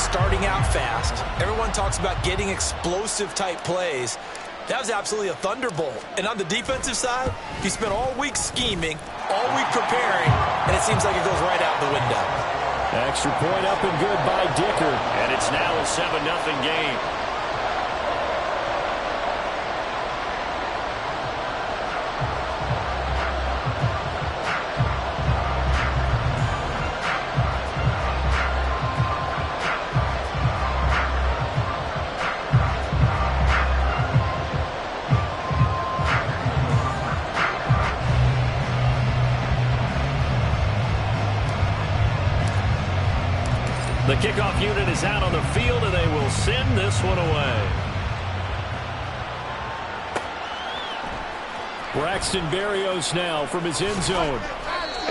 starting out fast. Everyone talks about getting explosive-type plays. That was absolutely a thunderbolt. And on the defensive side, he spent all week scheming, all week preparing, and it seems like it goes right out the window. Extra point up and good by Dicker. And it's now a 7-0 game. The kickoff unit is out on the field, and they will send this one away. Braxton Berrios now from his end zone.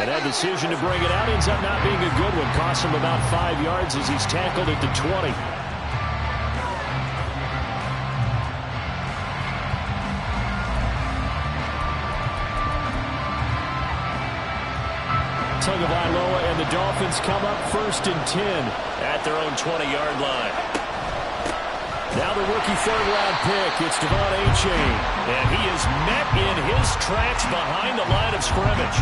And that decision to bring it out ends up not being a good one. Cost him about 5 yards as he's tackled at the 20. Tagovailoa and the Dolphins come up 1st and 10 at their own 20-yard line. Now the rookie third-round pick, it's Devon Achane. And he is met in his tracks behind the line of scrimmage.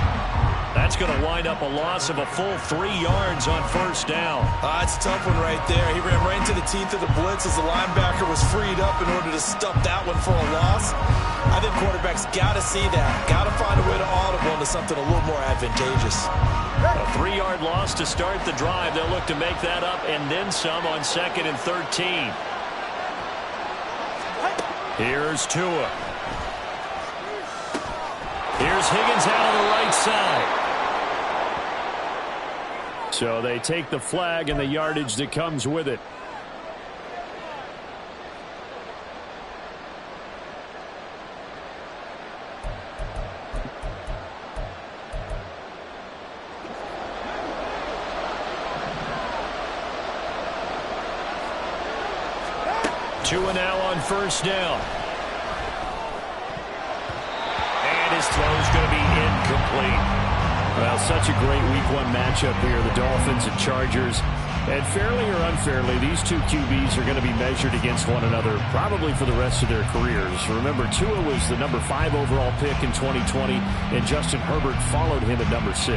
That's going to wind up a loss of a full 3 yards on 1st down. It's a tough one right there. He ran right into the teeth of the blitz as the linebacker was freed up in order to stop that one for a loss. I think quarterbacks got to see that. Got to find a way to audible into something a little more advantageous. A 3-yard loss to start the drive. They'll look to make that up and then some on 2nd and 13. Here's Tua. Here's Higgins out on the right side. So they take the flag and the yardage that comes with it. Tua now on 1st down. And his throw's going to be incomplete. Well, such a great Week 1 matchup here, the Dolphins and Chargers. And fairly or unfairly, these two QBs are going to be measured against one another probably for the rest of their careers. Remember, Tua was the number 5 overall pick in 2020, and Justin Herbert followed him at number 6.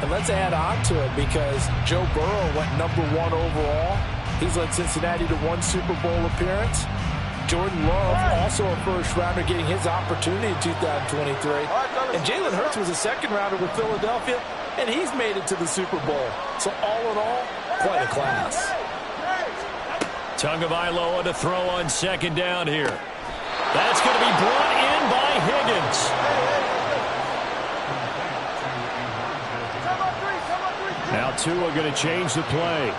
And let's add on to it because Joe Burrow went number 1 overall. He's led Cincinnati to 1 Super Bowl appearance. Jordan Love, also a first-rounder, getting his opportunity in 2023. And Jalen Hurts was a second-rounder with Philadelphia, and he's made it to the Super Bowl. So all in all, quite a class. Tagovailoa to throw on 2nd down here. That's going to be brought in by Higgins. Now Tua going to change the play.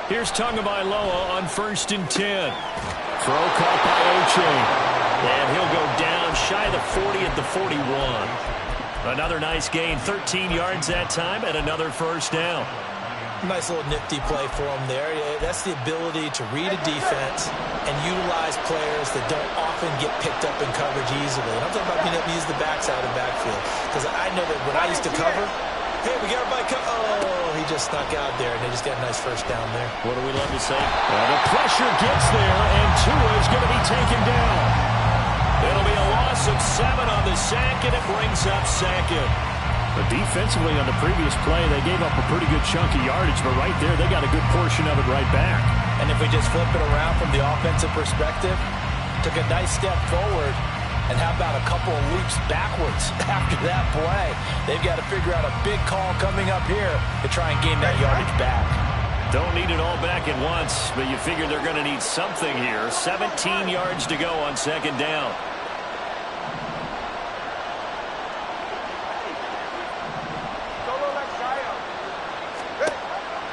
Here's Tagovailoa on 1st and 10. Throw caught by Achane. And he'll go down shy of the 40 at the 41. Another nice gain, 13 yards that time, and another 1st down. Nice little nifty play for him there. That's the ability to read a defense and utilize players that don't often get picked up in coverage easily. And I'm talking about being able to use the backside of the backfield. Because I know that when I used to cover, hey, we got everybody cover. Oh, he just snuck out there, and they just got a nice 1st down there. What do we love to say? Well, the pressure gets there, and Tua is going to be taken down. It'll be a loss of 7 on the sack, and it brings up 2nd. But defensively on the previous play, they gave up a pretty good chunk of yardage, but right there, they got a good portion of it right back. And if we just flip it around from the offensive perspective, took a nice step forward, and how about a couple of leaps backwards after that play? They've got to figure out a big call coming up here to try and gain that yardage back. Don't need it all back at once, but you figure they're going to need something here. 17 yards to go on 2nd down.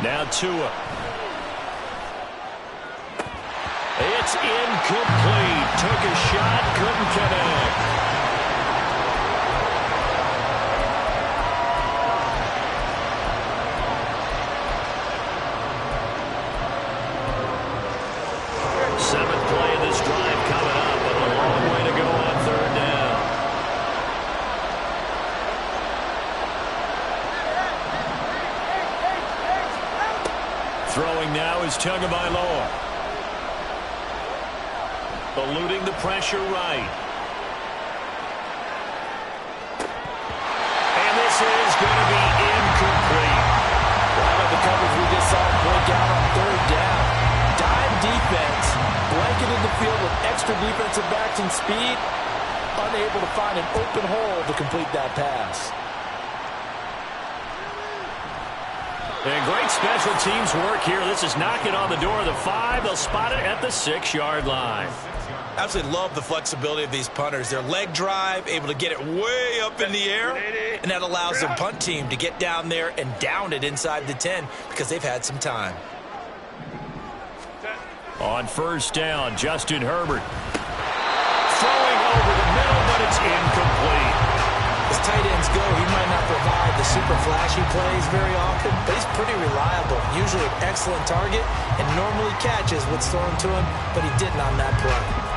Now Tua. It's incomplete. Took a shot, couldn't connect. Seventh play of this drive coming up, but a long way to go on 3rd down. now is Tagovailoa. Eluding the pressure right. And this is going to be incomplete. Well, the coverage we just saw break out on third down. Dime defense, blanketed the field with extra defensive backs and speed, unable to find an open hole to complete that pass. And great special teams work here. This is knocking on the door of the 5. They'll spot it at the 6-yard line. Absolutely love the flexibility of these punters. Their leg drive, able to get it way up in the air, and that allows their punt team to get down there and down it inside the 10 because they've had some time. On first down, Justin Herbert. Throwing over the middle, but it's incomplete. As tight ends go, he might not provide the super flashy plays very often, but he's pretty reliable. Usually an excellent target and normally catches what's thrown to him, but he didn't on that play.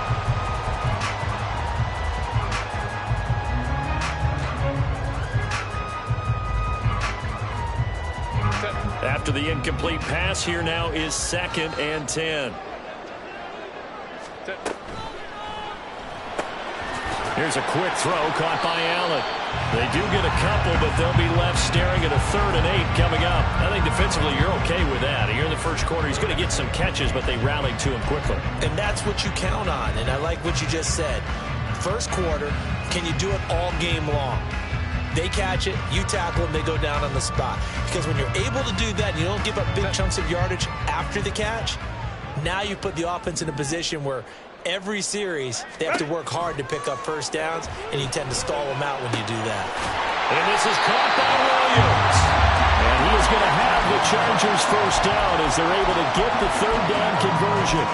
After the incomplete pass, here now is 2nd and 10. Here's a quick throw caught by Allen. They do get a couple, but they'll be left staring at a 3rd and 8 coming up. I think defensively you're okay with that. Here in the first quarter, he's going to get some catches, but they rallied to him quickly. And that's what you count on, and I like what you just said. First quarter, can you do it all game long? They catch it, you tackle them, they go down on the spot. Because when you're able to do that and you don't give up big chunks of yardage after the catch, now you put the offense in a position where every series they have to work hard to pick up first downs, and you tend to stall them out when you do that. And this is caught by Williams. And he is going to have the Chargers first down as they're able to get the 3rd down conversion.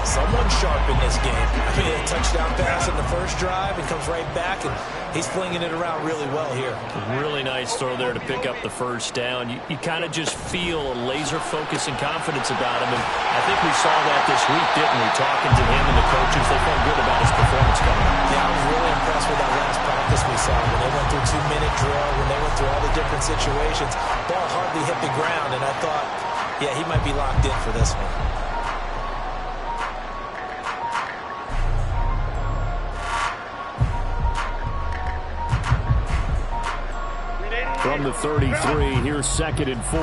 Someone sharp in this game. I mean, a touchdown pass in the first drive and comes right back, and he's flinging it around really well here. Really nice throw there to pick up the first down. You kind of just feel a laser focus and confidence about him, and I think we saw that this week, didn't we? Talking to him and the coaches, they felt good about his performance coming up. Yeah, I was really impressed with that last practice we saw when they went through 2-minute drill, when they went through all the different situations. Ball hardly hit the ground, and I thought, yeah, he might be locked in for this one. From the 33, here's 2nd and 4.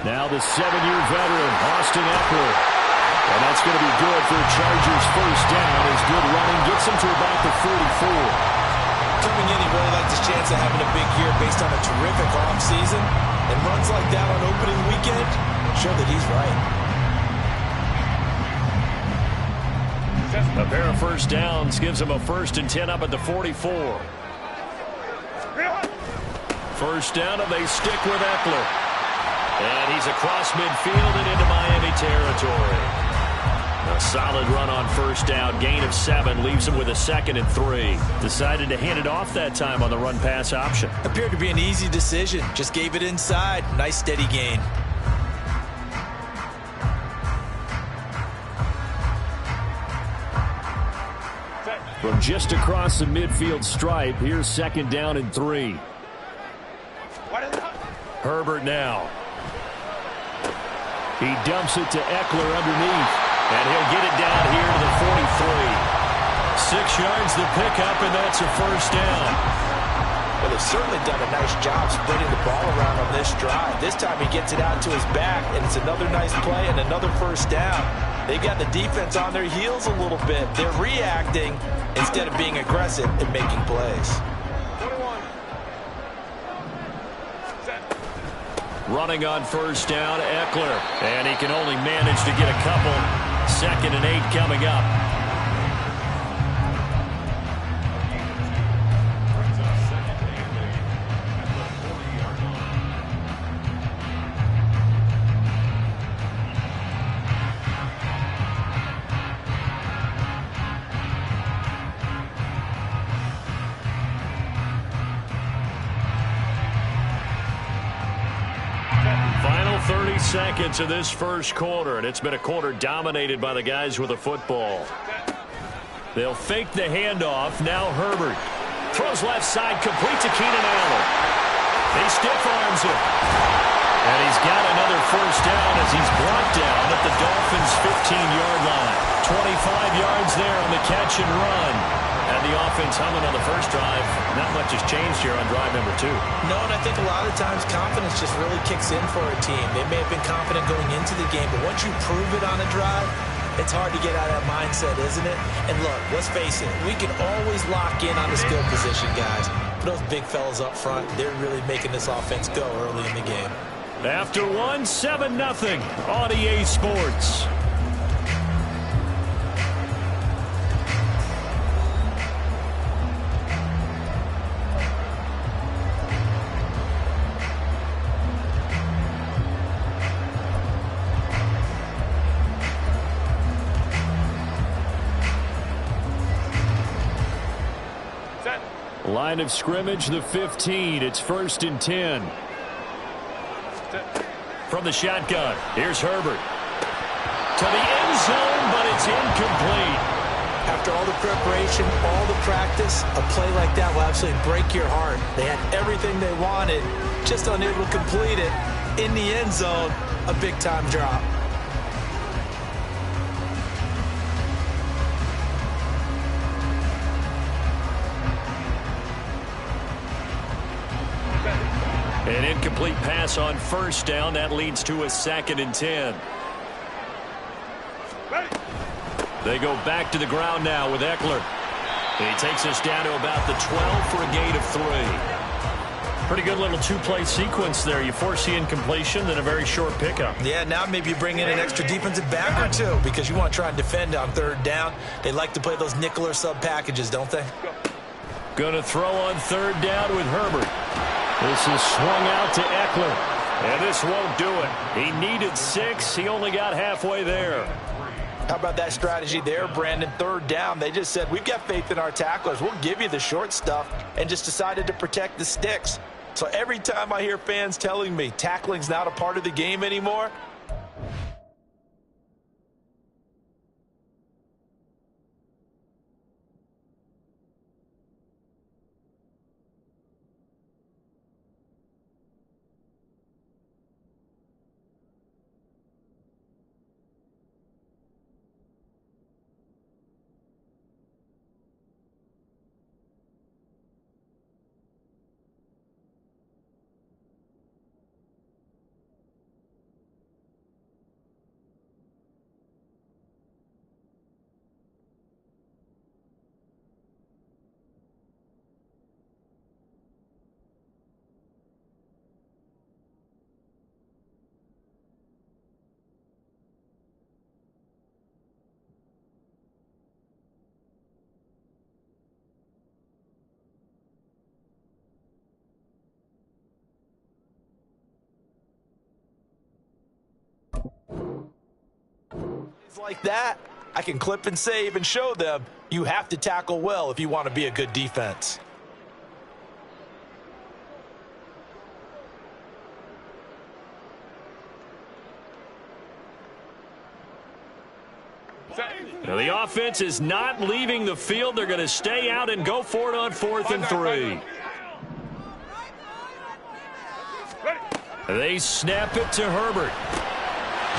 Now the 7-year veteran, Austin Eckler. And that's going to be good for the Chargers' first down. His good running gets him to about the 44. Coming in, he really liked his chance of having a big year based on a terrific offseason. And runs like that on opening weekend show that he's right. A pair of first downs gives him a 1st and 10 up at the 44. First down, and they stick with Eckler. And he's across midfield and into Miami territory. A solid run on first down. Gain of 7 leaves him with a 2nd and 3. Decided to hand it off that time on the run-pass option. Appeared to be an easy decision. Just gave it inside. Nice steady gain. From just across the midfield stripe, here's 2nd down and 3. Herbert now. He dumps it to Eckler underneath. And he'll get it down here to the 43. 6 yards the pickup, and that's a first down. Well, they've certainly done a nice job spreading the ball around on this drive. This time he gets it out to his back, and it's another nice play and another first down. They've got the defense on their heels a little bit. They're reacting instead of being aggressive and making plays. Running on first down, Eckler. And he can only manage to get a couple. 2nd and 8 coming up. Final 30 seconds of this first quarter, and it's been a quarter dominated by the guys with the football. They'll fake the handoff. Now Herbert throws left side, complete to Keenan Allen. He stiff arms him. And he's got another first down as he's brought down at the Dolphins' 15-yard line. 25 yards there on the catch and run. And the offense humming on the first drive. Not much has changed here on drive number 2. No, and I think a lot of times confidence just really kicks in for a team. They may have been confident going into the game, but once you prove it on a drive, it's hard to get out of that mindset, isn't it? And look, let's face it, we can always lock in on the skill position, guys. But those big fellas up front, they're really making this offense go early in the game. After 7-0 on EA Sports. Line of scrimmage, the 15. It's 1st and 10. From the shotgun, here's Herbert. To the end zone, but it's incomplete. After all the preparation, all the practice, a play like that will absolutely break your heart. They had everything they wanted, just unable to complete it. In the end zone, a big-time drop. An incomplete pass on first down. That leads to a 2nd and 10. They go back to the ground now with Eckler. He takes us down to about the 12 for a gain of 3. Pretty good little 2-play sequence there. You force the incompletion, then a very short pickup. Yeah, now maybe you bring in an extra defensive back or two because you want to try and defend on 3rd down. They like to play those nickel or sub packages, don't they? Going to throw on 3rd down with Herbert. This is swung out to Eckler. And this won't do it. He needed 6. He only got halfway there. How about that strategy there, Brandon? 3rd down. They just said, we've got faith in our tacklers. We'll give you the short stuff, and just decided to protect the sticks. So every time I hear fans telling me tackling's not a part of the game anymore, like that, I can clip and save and show them you have to tackle well if you want to be a good defense. Now the offense is not leaving the field. They're going to stay out and go for it on 4th and 3. They snap it to Herbert.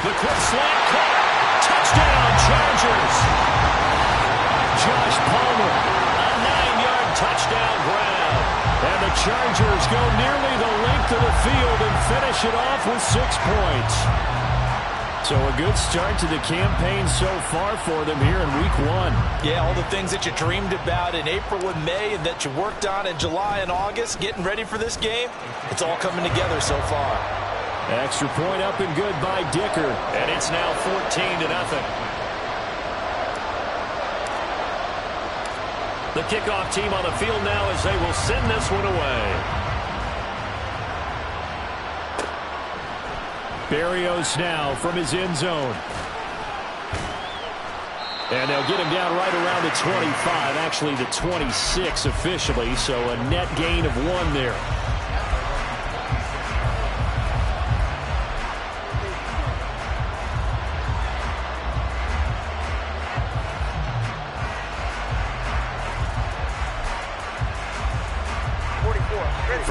The quick slant caught. Touchdown, Chargers. Josh Palmer, a 9-yard touchdown grab. And the Chargers go nearly the length of the field and finish it off with 6 points. So a good start to the campaign so far for them here in Week 1. Yeah, all the things that you dreamed about in April and May and that you worked on in July and August, getting ready for this game, it's all coming together so far. Extra point up and good by Dicker. And it's now 14-0. The kickoff team on the field now as they will send this one away. Berrios now from his end zone. And they'll get him down right around the 25, actually the 26 officially, so a net gain of 1 there.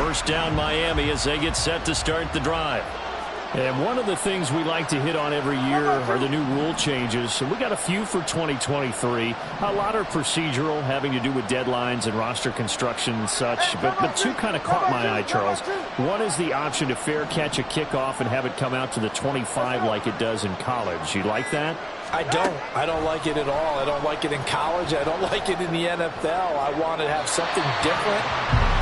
First down Miami as they get set to start the drive. And one of the things we like to hit on every year are the new rule changes. And we got a few for 2023. A lot are procedural, having to do with deadlines and roster construction and such. But two kind of caught my eye, Charles. One is the option to fair catch a kickoff and have it come out to the 25 like it does in college. You like that? I don't like it at all. I don't like it in college. I don't like it in the NFL. I want to have something different,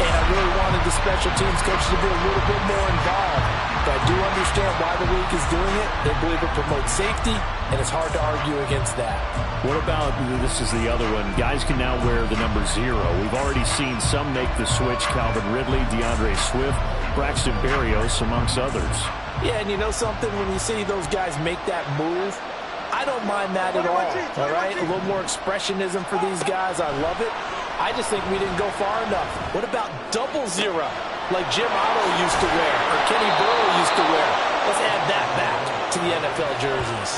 and I really wanted the special teams coaches to be a little bit more involved. But I do understand why the league is doing it. They believe it promotes safety, and it's hard to argue against that. What about, this is the other one, guys can now wear the number 0. We've already seen some make the switch, Calvin Ridley, DeAndre Swift, Braxton Berrios, amongst others. Yeah, and you know something? When you see those guys make that move, I don't mind that at all right? A little more expressionism for these guys. I love it. I just think we didn't go far enough. What about double 0, like Jim Otto used to wear or Kenny Burrow used to wear? Let's add that back to the NFL jerseys.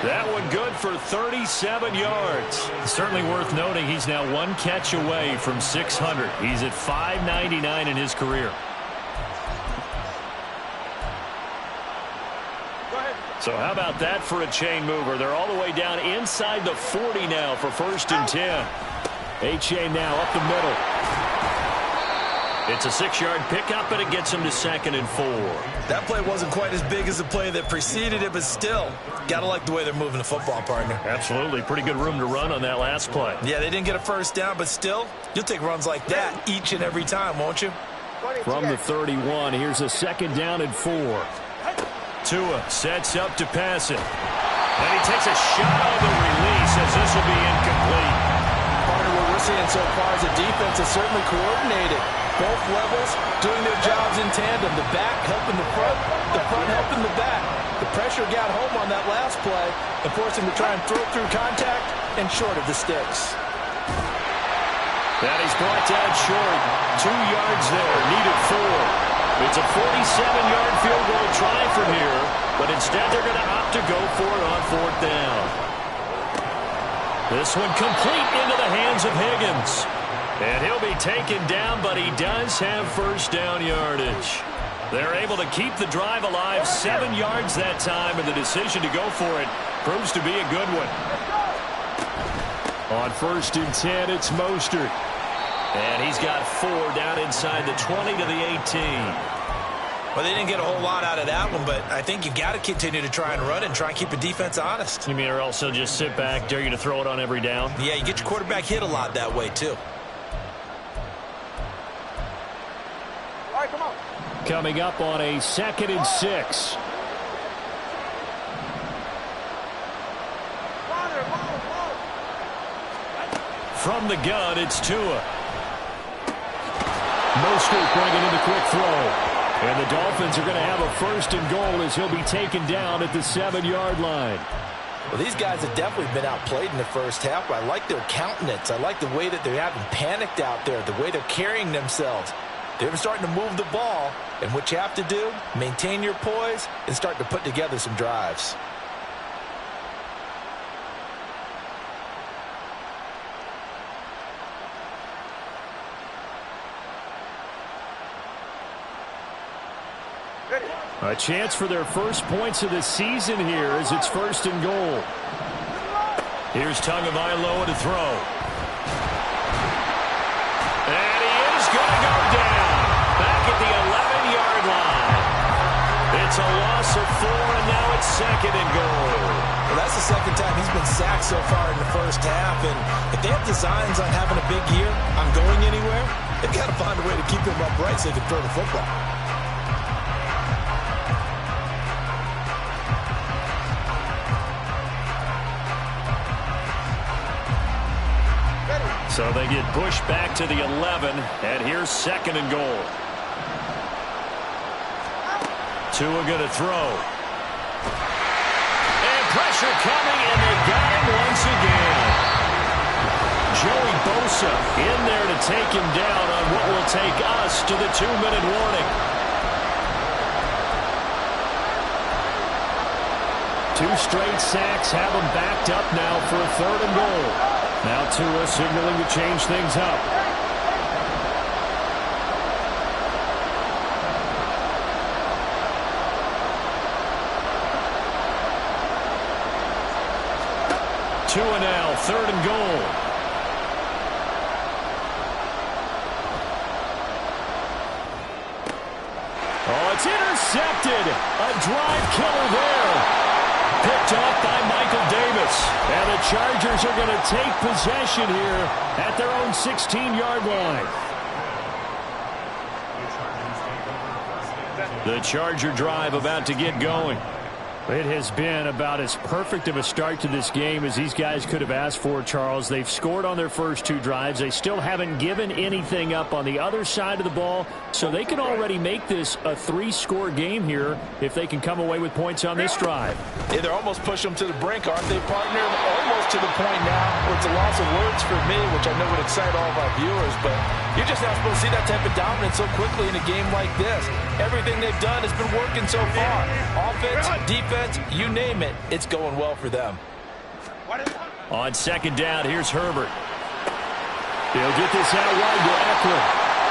That one good for 37 yards. Certainly worth noting he's now one catch away from 600. He's at 599 in his career. So how about that for a chain mover? They're all the way down inside the 40 now for 1st and 10. H.A. now up the middle. It's a 6-yard pickup, and it gets him to 2nd and 4. That play wasn't quite as big as the play that preceded it, but still, got to like the way they're moving the football, partner. Absolutely. Pretty good room to run on that last play. Yeah, they didn't get a first down, but still, you'll take runs like that each and every time, won't you? From the 31, here's a 2nd down and 4. Tua sets up to pass it. And he takes a shot on the release as this will be incomplete. Part of what we're seeing so far is the defense is certainly coordinated. Both levels doing their jobs in tandem. The back helping the front helping the back. The pressure got home on that last play and forced him to try and throw through contact and short of the sticks. That is brought down short. 2 yards there. Needed 4. It's a 47-yard field goal try from here, but instead they're going to opt to go for it on 4th down. This one complete into the hands of Higgins. And he'll be taken down, but he does have 1st down yardage. They're able to keep the drive alive, 7 yards that time, and the decision to go for it proves to be a good one. On 1st and 10, it's Mostert. And he's got 4 down inside the 20 to the 18. Well, they didn't get a whole lot out of that one, but I think you've got to continue to try and run and try and keep the defense honest. You mean or else they'll just sit back, dare you to throw it on every down? Yeah, you get your quarterback hit a lot that way, too. All right, come on. Coming up on a 2nd and 6. From the gun, it's Tua. Mostert bringing in the quick throw. And the Dolphins are going to have a 1st and goal as he'll be taken down at the 7-yard line. Well, these guys have definitely been outplayed in the first half, but I like their countenance. I like the way that they haven't panicked out there, the way they're carrying themselves. They're starting to move the ball, and what you have to do, maintain your poise and start to put together some drives. A chance for their first points of the season here as it's 1st and goal. Here's Tagovailoa to throw. And he is going to go down. Back at the 11-yard line. It's a loss of 4, and now it's 2nd and goal. Well, that's the 2nd time he's been sacked so far in the first half. And if they have designs on having a big year, on going anywhere, they've got to find a way to keep him upright so they can throw the football. So they get pushed back to the 11, and here's 2nd and goal. Tua going to throw. And pressure coming, and they got him once again. Joey Bosa in there to take him down on what will take us to the 2-minute warning. 2 straight sacks have him backed up now for a 3rd and goal. Now Tua signaling to change things up. 2 and now, 3rd and goal. Oh, it's intercepted. A drive killer there. Picked off by Michael Davis. And the Chargers are going to take possession here at their own 16-yard line. The Charger drive about to get going. It has been about as perfect of a start to this game as these guys could have asked for, Charles. They've scored on their first 2 drives. They still haven't given anything up on the other side of the ball, so they can already make this a 3-score game here if they can come away with points on this drive. Yeah, they're almost pushing them to the brink, aren't they, partner? Almost to the point now where it's a loss of words for me, which I know would excite all of our viewers, but you're just not supposed to see that type of dominance so quickly in a game like this. Everything they've done has been working so far. Offense, defense, you name it, it's going well for them. On 2nd down, here's Herbert. They'll get this out wide to Eckler.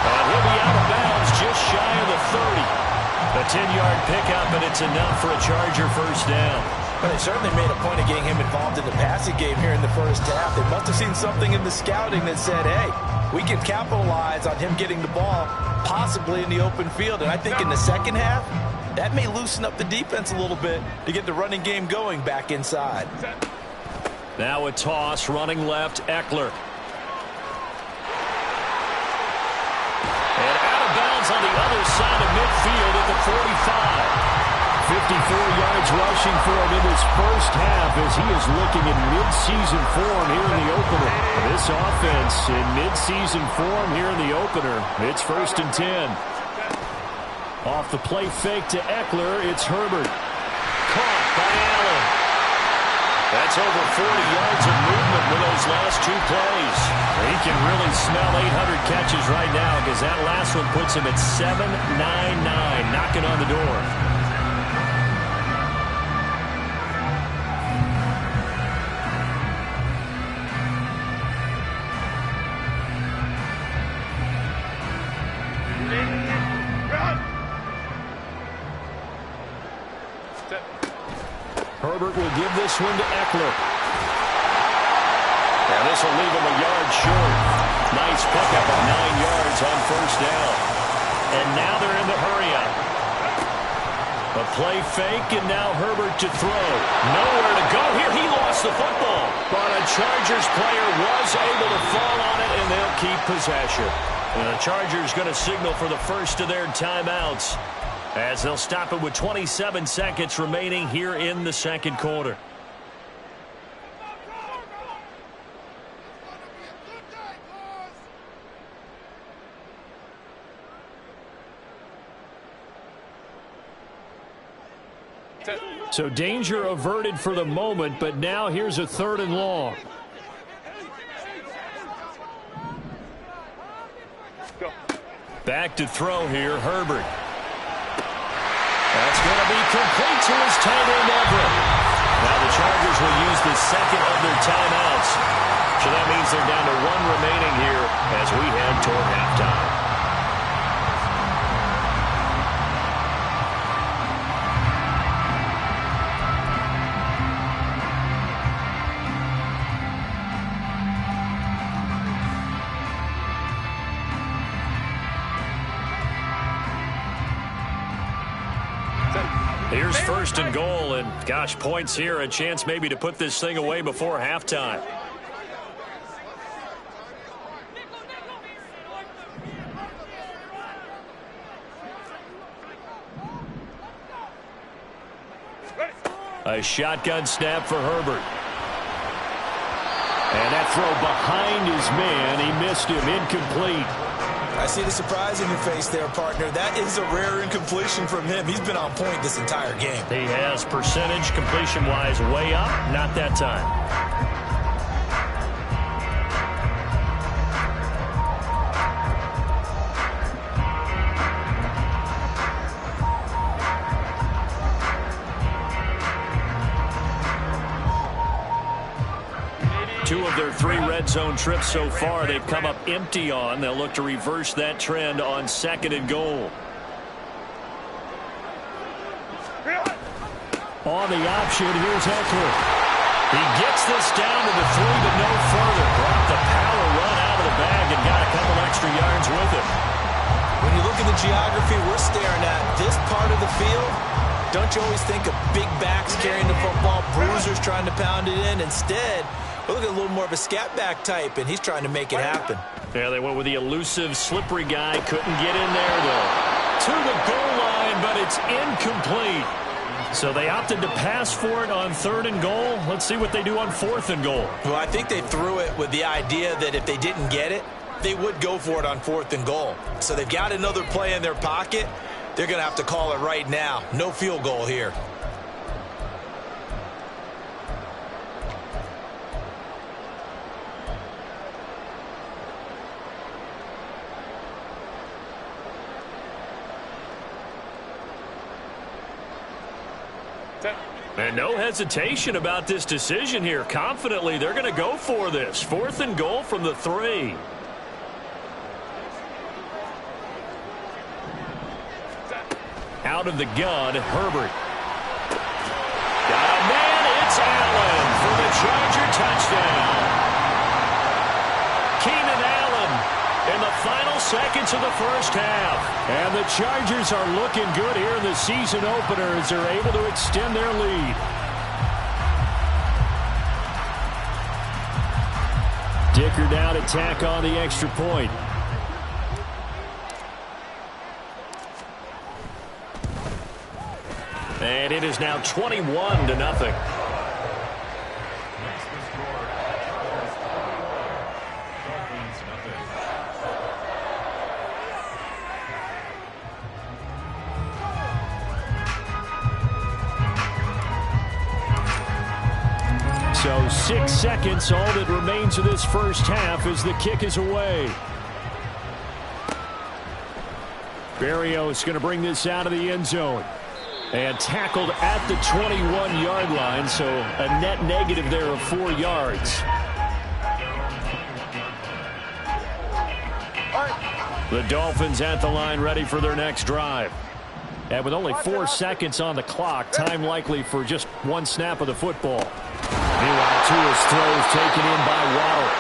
And he'll be out of bounds just shy of the 30. A 10-yard pickup, and it's enough for a Charger first down. Well, they certainly made a point of getting him involved in the passing game here in the first half. They must have seen something in the scouting that said, hey, we can capitalize on him getting the ball possibly in the open field. And I think in the second half, that may loosen up the defense a little bit to get the running game going back inside. Now a toss, running left, Eckler. And out of bounds on the other side of midfield at the 45. 54 yards rushing for him in his first half as he is looking in mid-season form here in the opener. This offense in mid-season form here in the opener. It's 1st and 10. Off the play fake to Eckler, it's Herbert. Caught by Allen. That's over 40 yards of movement with those last 2 plays. He can really smell 800 catches right now because that last one puts him at 799, knocking on the door. Herbert will give this one to Eckler. And this will leave him a yard short. Nice pickup of 9 yards on first down. And now they're in the hurry-up. A play fake, and now Herbert to throw. Nowhere to go here. He lost the football. But a Chargers player was able to fall on it, and they'll keep possession. And the Chargers going to signal for the first of their timeouts, as they'll stop it with 27 seconds remaining here in the second quarter. So danger averted for the moment, but now here's a 3rd and long. Back to throw here, Herbert. That's going to be complete to his tight end, Everett. Now the Chargers will use the second of their timeouts. So that means they're down to 1 remaining here as we head toward halftime. Here's 1st and goal, and gosh, points here, a chance maybe to put this thing away before halftime. A shotgun snap for Herbert. And that throw behind his man, he missed him, incomplete. I see the surprise in your face there, partner. That is a rare incompletion from him. He's been on point this entire game. He has percentage completion-wise way up, not that time. Two of their 3 red zone trips so far, they've come up empty on. They'll look to reverse that trend on 2nd and goal. On the option, here's Eckler. He gets this down to the 3, but no further. Brought the power run out of the bag and got a couple extra yards with it. When you look at the geography we're staring at, this part of the field, don't you always think of big backs carrying the football, bruisers trying to pound it in? Instead, we're looking at a little more of a scat back type, and he's trying to make it happen. Yeah, they went with the elusive, slippery guy. Couldn't get in there, though. To the goal line, but it's incomplete. So they opted to pass for it on 3rd and goal. Let's see what they do on 4th and goal. Well, I think they threw it with the idea that if they didn't get it, they would go for it on 4th and goal. So they've got another play in their pocket. They're going to have to call it right now. No field goal here. And no hesitation about this decision here. Confidently, they're going to go for this. 4th and goal from the 3. Out of the gun, Herbert. Got a man, it's Allen for the Charger touchdown. Keenan Allen in the final seconds of the first half. And the Chargers are looking good here in the season opener as they're able to extend their lead. Dicker down to tack on the extra point. And it is now 21-0. So 6 seconds, all that remains of this first half as the kick is away. Berrios going to bring this out of the end zone. And tackled at the 21-yard line, so a net negative there of 4 yards. The Dolphins at the line ready for their next drive. And with only 4 seconds on the clock, time likely for just 1 snap of the football. Meanwhile, Tua's throws taken in by Waddle.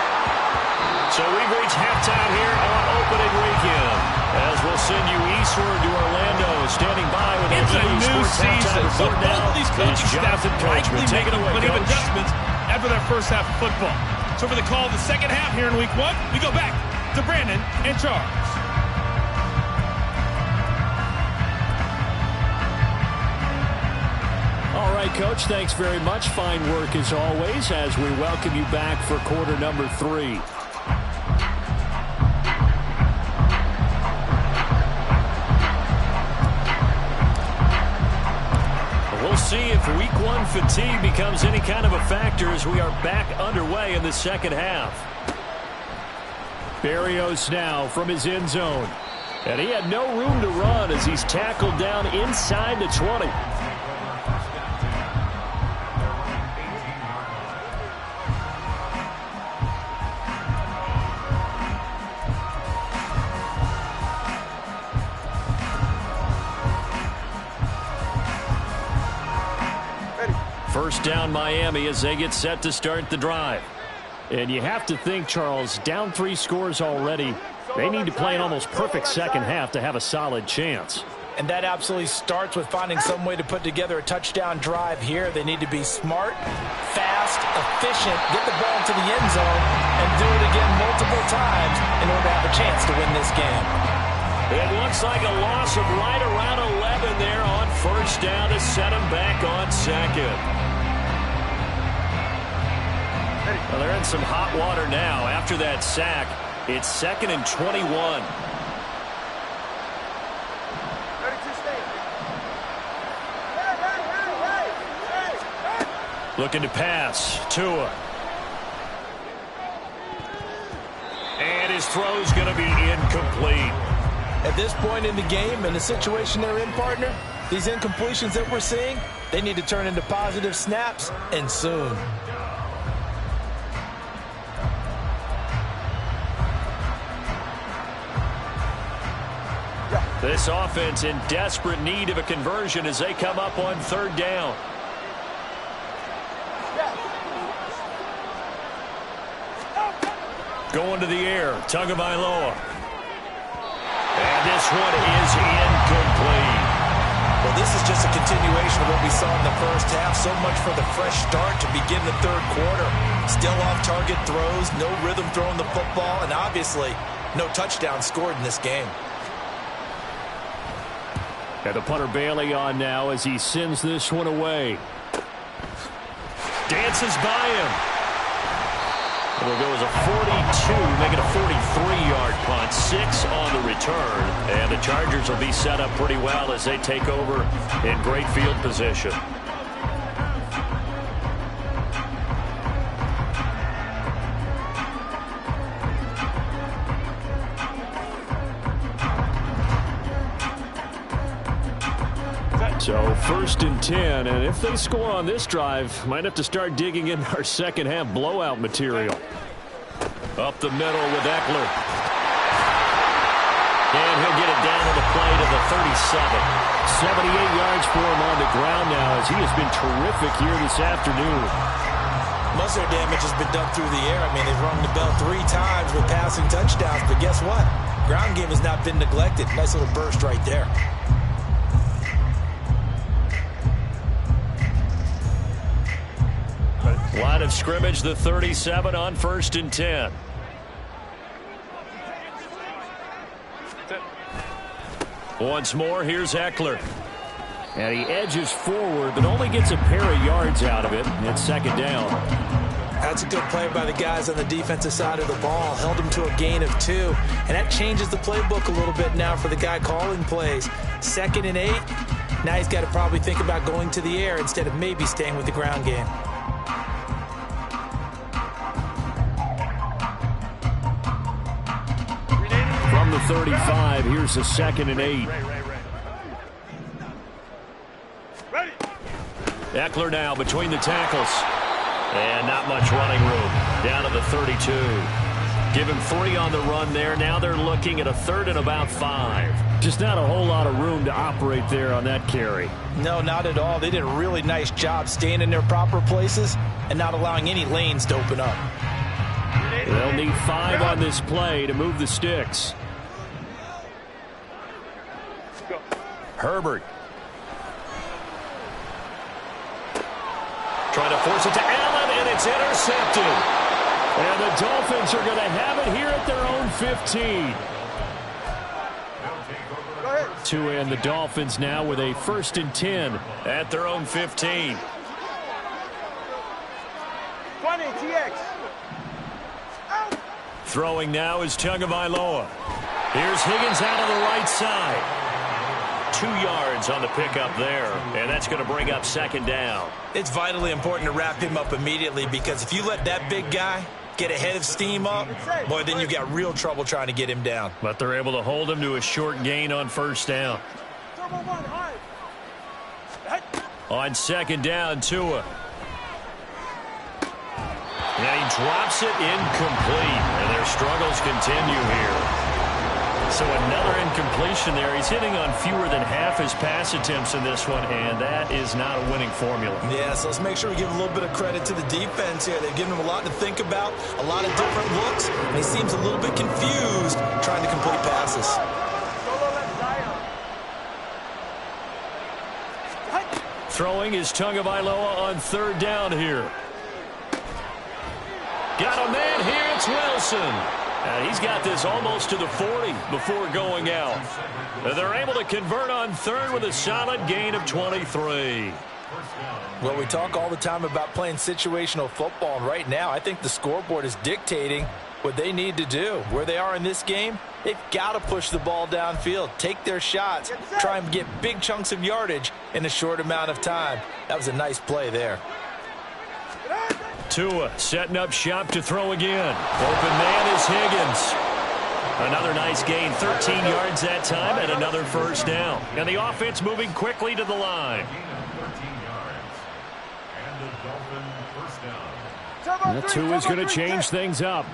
So we've reached halftime here on opening weekend. As we'll send you eastward to Orlando, standing by with it's a new season, so both of these coaching staffs are likely making plenty of adjustments after their first half of football. So for the call of the second half here in week 1, we go back to Brandon and Charles. All right, Coach, thanks very much. Fine work as always as we welcome you back for quarter number 3. We'll see if week 1 fatigue becomes any kind of a factor as we are back underway in the second half. Berrios now from his end zone. And he had no room to run as he's tackled down inside the 20. First down Miami as they get set to start the drive. And you have to think, Charles, down 3 scores already. They need to play an almost perfect second half to have a solid chance. And that absolutely starts with finding some way to put together a touchdown drive here. They need to be smart, fast, efficient, get the ball to the end zone, and do it again multiple times in order to have a chance to win this game. It looks like a loss of right around 11 there on first down to set them back on second. Well, they're in some hot water now. After that sack, it's 2nd and 21. Looking to pass. Tua. And his throw's going to be incomplete. At this point in the game, in the situation they're in, partner, these incompletions that we're seeing, they need to turn into positive snaps, and soon. This offense in desperate need of a conversion as they come up on 3rd down. Going to the air, Tagovailoa. And this one is incomplete. Well, this is just a continuation of what we saw in the first half. So much for the fresh start to begin the third quarter. Still off-target throws, no rhythm throwing the football, and obviously no touchdown scored in this game. And the punter Bailey on now as he sends this one away. Dances by him. It'll go as a 42, make it a 43-yard punt, 6 on the return. And the Chargers will be set up pretty well as they take over in great field position. So 1st and 10, and if they score on this drive, might have to start digging in our second half blowout material. Up the middle with Eckler. And he'll get it down to the play to the 37. 78 yards for him on the ground now as he has been terrific here this afternoon. Most of their damage has been done through the air. I mean, they've rung the bell 3 times with passing touchdowns, but guess what? Ground game has not been neglected. Nice little burst right there. Line of scrimmage, the 37 on 1st and 10. Once more, here's Eckler. And he edges forward, but only gets a pair of yards out of it. It's 2nd down. That's a good play by the guys on the defensive side of the ball. Held him to a gain of 2. And that changes the playbook a little bit now for the guy calling plays. 2nd and 8. Now he's got to probably think about going to the air instead of maybe staying with the ground game. From the 35, here's the 2nd and 8. Eckler now between the tackles. And not much running room. Down to the 32. Give him 3 on the run there. Now they're looking at a 3rd and about 5. Just not a whole lot of room to operate there on that carry. No, not at all. They did a really nice job staying in their proper places and not allowing any lanes to open up. They'll need 5 on this play to move the sticks. Herbert. Trying to force it to Allen, and it's intercepted. And the Dolphins are going to have it here at their own 15. To end the Dolphins now with a 1st and 10. At their own 15. 20, TX. Throwing now is Tagovailoa. Here's Higgins out of the right side. 2 yards on the pickup there, and that's going to bring up 2nd down. It's vitally important to wrap him up immediately because if you let that big guy get ahead of steam up, boy, then you've got real trouble trying to get him down. But they're able to hold him to a short gain on 1st down. On 2nd down, Tua. And he drops it incomplete, and their struggles continue here. So another incompletion there. He's hitting on fewer than half his pass attempts in this one, and that is not a winning formula. Yeah, so let's make sure we give a little bit of credit to the defense here. They've given him a lot to think about, a lot of different looks, and he seems a little bit confused trying to complete passes. Throwing is Tagovailoa on 3rd down here. Got a man here. It's Wilson. And he's got this almost to the 40 before going out. And they're able to convert on 3rd with a solid gain of 23. Well, we talk all the time about playing situational football, and right now I think the scoreboard is dictating what they need to do. Where they are in this game, they've got to push the ball downfield, take their shots, try and get big chunks of yardage in a short amount of time. That was a nice play there. Tua setting up shop to throw again. Open man is Higgins. Another nice gain, 13 yards that time, and another 1st down. And the offense moving quickly to the line. That Tua's going to change things up.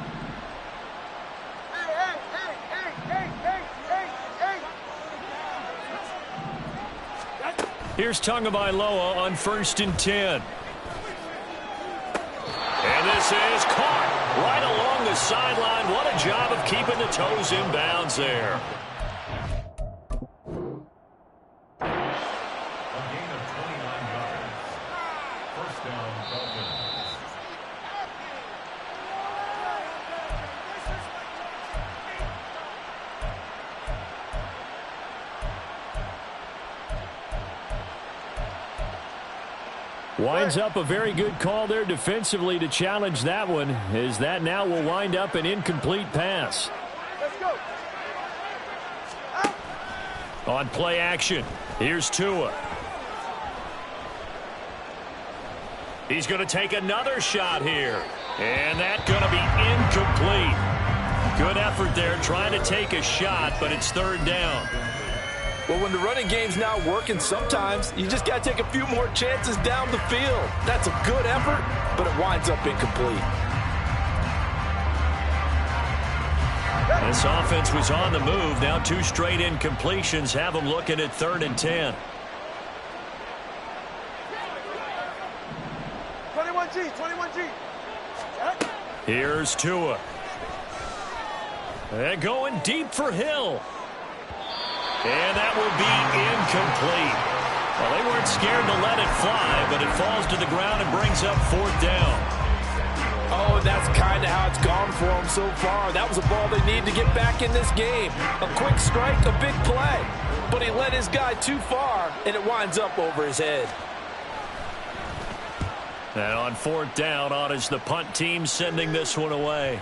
Here's Tagovailoa on 1st and 10. And this is caught. Right along the sideline. What a job of keeping the toes in bounds there. Winds up a very good call there defensively to challenge that one, as that now will wind up an incomplete pass. Let's go. On play action, here's Tua. He's going to take another shot here. And that's going to be incomplete. Good effort there trying to take a shot, but it's third down. Well, when the running game's not working, sometimes you just got to take a few more chances down the field. That's a good effort, but it winds up incomplete. This offense was on the move. Now 2 straight incompletions have them looking at 3rd and 10. 21G. Here's Tua. They're going deep for Hill. And that will be incomplete. Well, they weren't scared to let it fly, but it falls to the ground and brings up 4th down. Oh, that's kind of how it's gone for them so far. That was a ball they need to get back in this game. A quick strike, a big play. But he led his guy too far, and it winds up over his head. And on 4th down, on is the punt team sending this one away.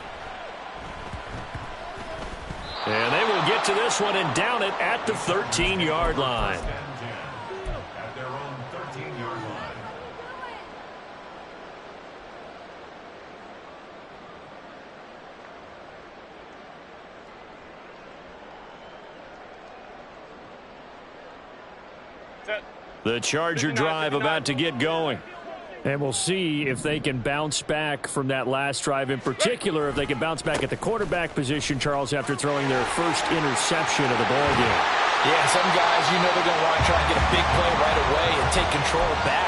And they will get to this one and down it at the 13-yard line. At their own 13-yard line. The Charger drive about to get going. And we'll see if they can bounce back from that last drive, in particular if they can bounce back at the quarterback position, Charles, after throwing their first interception of the ball game. Yeah, some guys, you know they're going to want to try and get a big play right away and take control back.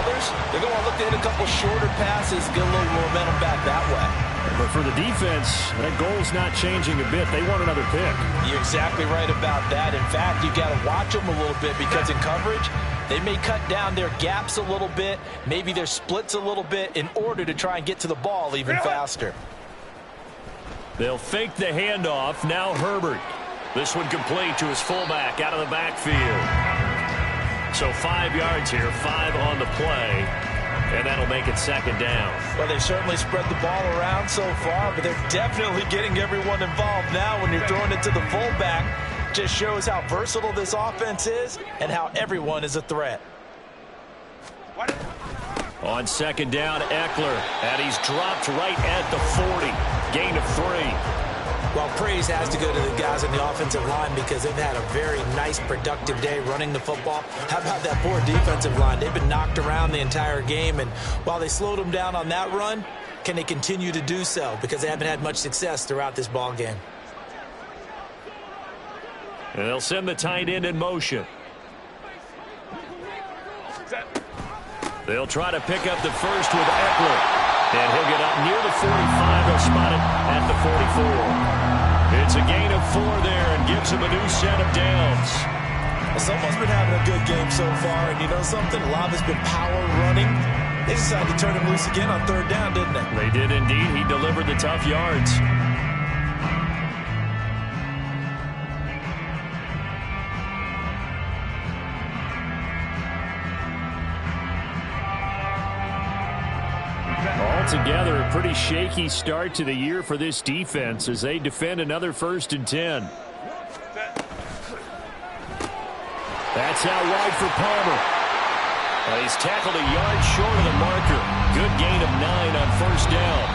Others, they're going to want to look to hit a couple shorter passes, get a little momentum back that way. But for the defense, that goal's not changing a bit. They want another pick. You're exactly right about that. In fact, you got to watch them a little bit because in coverage, they may cut down their gaps a little bit, maybe their splits a little bit in order to try and get to the ball even faster. They'll fake the handoff. Now Herbert. This one complete to his fullback out of the backfield. So 5 yards here, 5 on the play, and that'll make it 2nd down. Well, they've certainly spread the ball around so far, but they're definitely getting everyone involved now when you're throwing it to the fullback. Just shows how versatile this offense is and how everyone is a threat. On 2nd down, Eckler, and he's dropped right at the 40. Gain of 3. Well, praise has to go to the guys on the offensive line because they've had a very nice, productive day running the football. How about that poor defensive line? They've been knocked around the entire game, and while they slowed them down on that run, can they continue to do so? Because they haven't had much success throughout this ball game. And they'll send the tight end in motion. They'll try to pick up the first with Eckler. And he'll get up near the 45. They'll spot it at the 44. It's a gain of 4 there and gives him a new set of downs. Well, someone's been having a good game so far, and you know something? A lot has been power running. They decided to turn him loose again on 3rd down, didn't they? They did indeed. He delivered the tough yards. Altogether, a pretty shaky start to the year for this defense as they defend another 1st and 10. That's out wide for Palmer. He's tackled a yard short of the marker. Good gain of 9 on 1st down.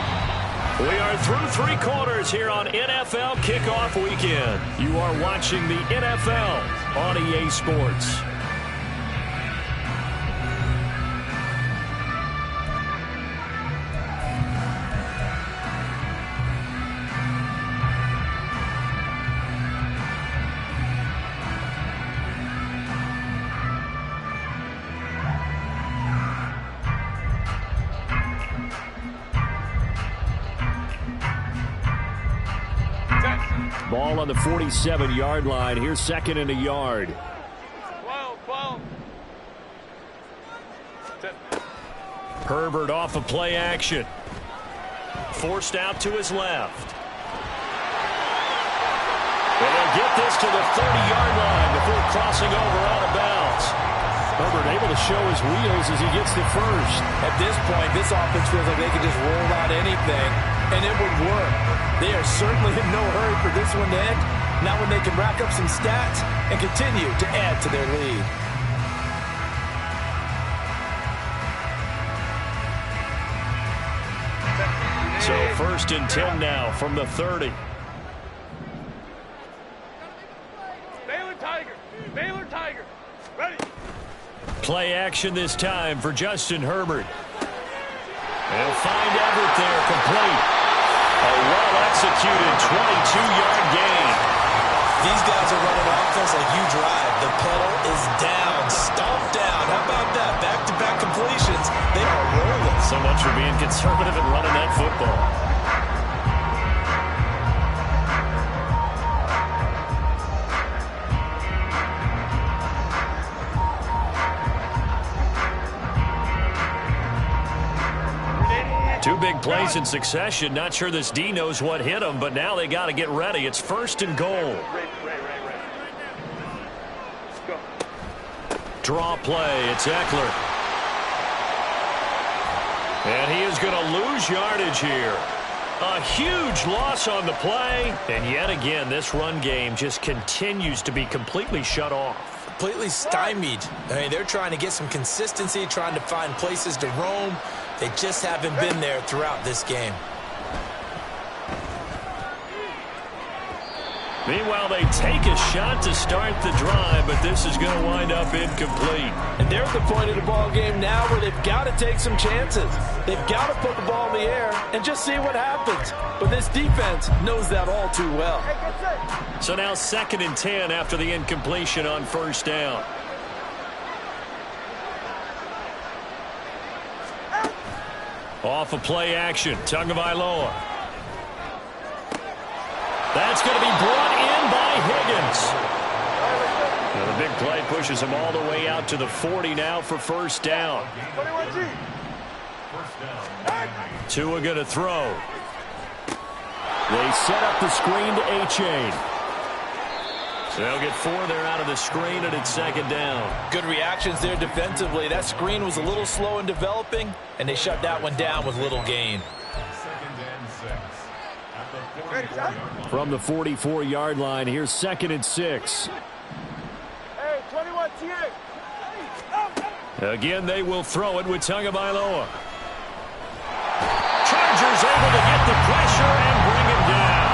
We are through 3 quarters here on NFL Kickoff Weekend. You are watching the NFL on EA Sports. Ball on the 47-yard line. Here's second and a yard. 12. Herbert off of play action. Forced out to his left. And they'll get this to the 30-yard line before crossing over out of bounds. Herbert able to show his wheels as he gets the first. At this point, this offense feels like they can just roll out anything, and it would work. They are certainly in no hurry for this one to end. Not when they can rack up some stats and continue to add to their lead. So 1st and 10 now from the 30. Baylor Tiger. Ready. Play action this time for Justin Herbert. They'll find Everett there, complete. A well-executed 22-yard gain. These guys are running offense like you drive. The pedal is down, stomped down. How about that? Back-to-back completions. They are rolling. So much for being conservative and running that football. Two big plays in succession. Not sure this D knows what hit him, but now they got to get ready. It's 1st and goal. Draw play. It's Eckler. And he is going to lose yardage here. A huge loss on the play. And yet again, this run game just continues to be completely shut off. Completely stymied. I mean, they're trying to get some consistency, trying to find places to roam. They just haven't been there throughout this game. Meanwhile, they take a shot to start the drive, but this is going to wind up incomplete. And they're at the point of the ball game now where they've got to take some chances. They've got to put the ball in the air and just see what happens. But this defense knows that all too well. So now 2nd and 10 after the incompletion on 1st down. Off of play action, Tagovailoa. That's going to be brought in by Higgins. Now the big play pushes him all the way out to the 40 now for 1st down. 21G. Tua going to throw. They set up the screen to A-Chain. So they'll get 4 there out of the screen, and it's 2nd down. Good reactions there defensively. That screen was a little slow in developing, and they shut that one down with little gain. 2nd and 6. At the 44-yard line. From the 44-yard line, here's 2nd and 6. Hey, 21 TA. Again, they will throw it with Tagovailoa. Chargers able to get the pressure and bring him down.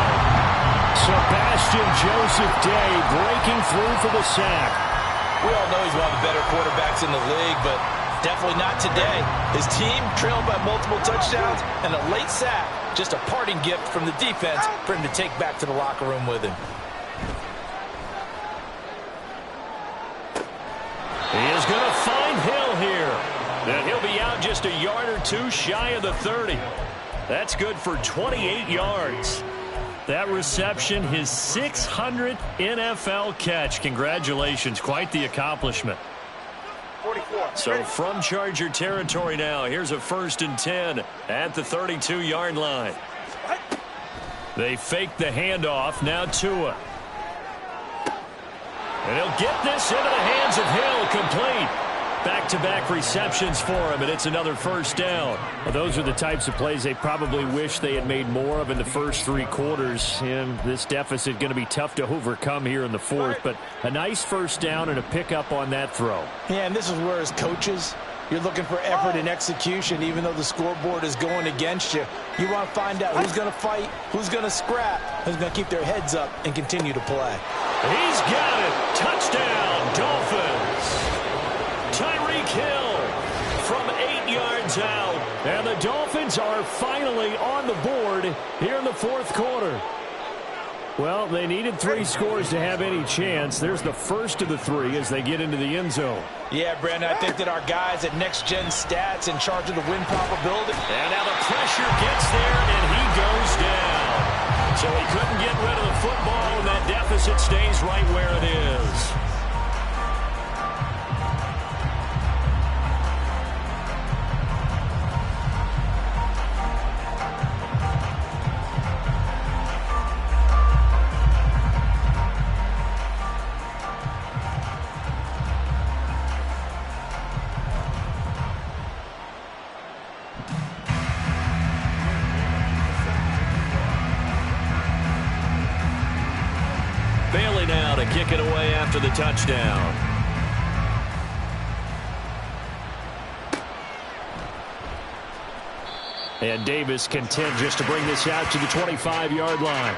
Sebastian Joseph Day breaking through for the sack. We all know he's one of the better quarterbacks in the league, but definitely not today. His team trailed by multiple touchdowns and a late sack. Just a parting gift from the defense for him to take back to the locker room with him. He is going to find Hill here. And he'll be out just a yard or two shy of the 30. That's good for 28 yards. That reception, his 600th NFL catch. Congratulations. Quite the accomplishment. 44. So from Charger territory now, here's a 1st and 10 at the 32-yard line. They fake the handoff. Now Tua. And he'll get this into the hands of Hill, complete. Back-to-back receptions for him, and it's another 1st down. Well, those are the types of plays they probably wish they had made more of in the first 3 quarters. And this deficit going to be tough to overcome here in the 4th. But a nice 1st down and a pickup on that throw. Yeah, and this is where as coaches, you're looking for effort and execution, even though the scoreboard is going against you. You want to find out who's going to fight, who's going to scrap, who's going to keep their heads up and continue to play. He's got it. Touchdown, Dolphins. Tyreek Hill from 8 yards out. And the Dolphins are finally on the board here in the 4th quarter. Well, they needed 3 scores to have any chance. There's the first of the 3 as they get into the end zone. Yeah, Brandon, I think that our guys at Next Gen Stats in charge of the win probability. And now the pressure gets there, and he goes down. So he couldn't get rid of the football, and that deficit stays right where it is. Bailey now to kick it away after the touchdown. And Davis content just to bring this out to the 25-yard line.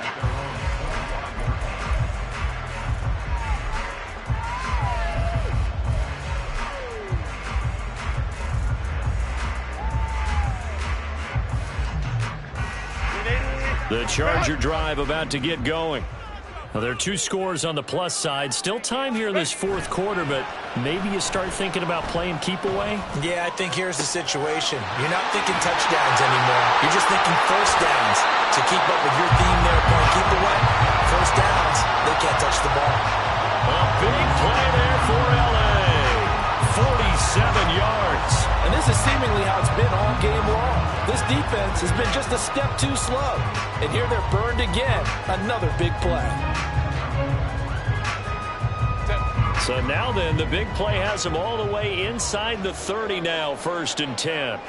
The Charger drive about to get going. Well, there are 2 scores on the plus side. Still time here in this fourth quarter, but maybe you start thinking about playing keep away? Yeah, I think here's the situation. You're not thinking touchdowns anymore. You're just thinking first downs. To keep up with your theme there, playing keep away, first downs, they can't touch the ball. A big play there for L.A. 47 yards. And this is seemingly how it's been all game long. This defense has been just a step too slow. And here they're burned again. Another big play. So now then, the big play has them all the way inside the 30 now, 1st and 10.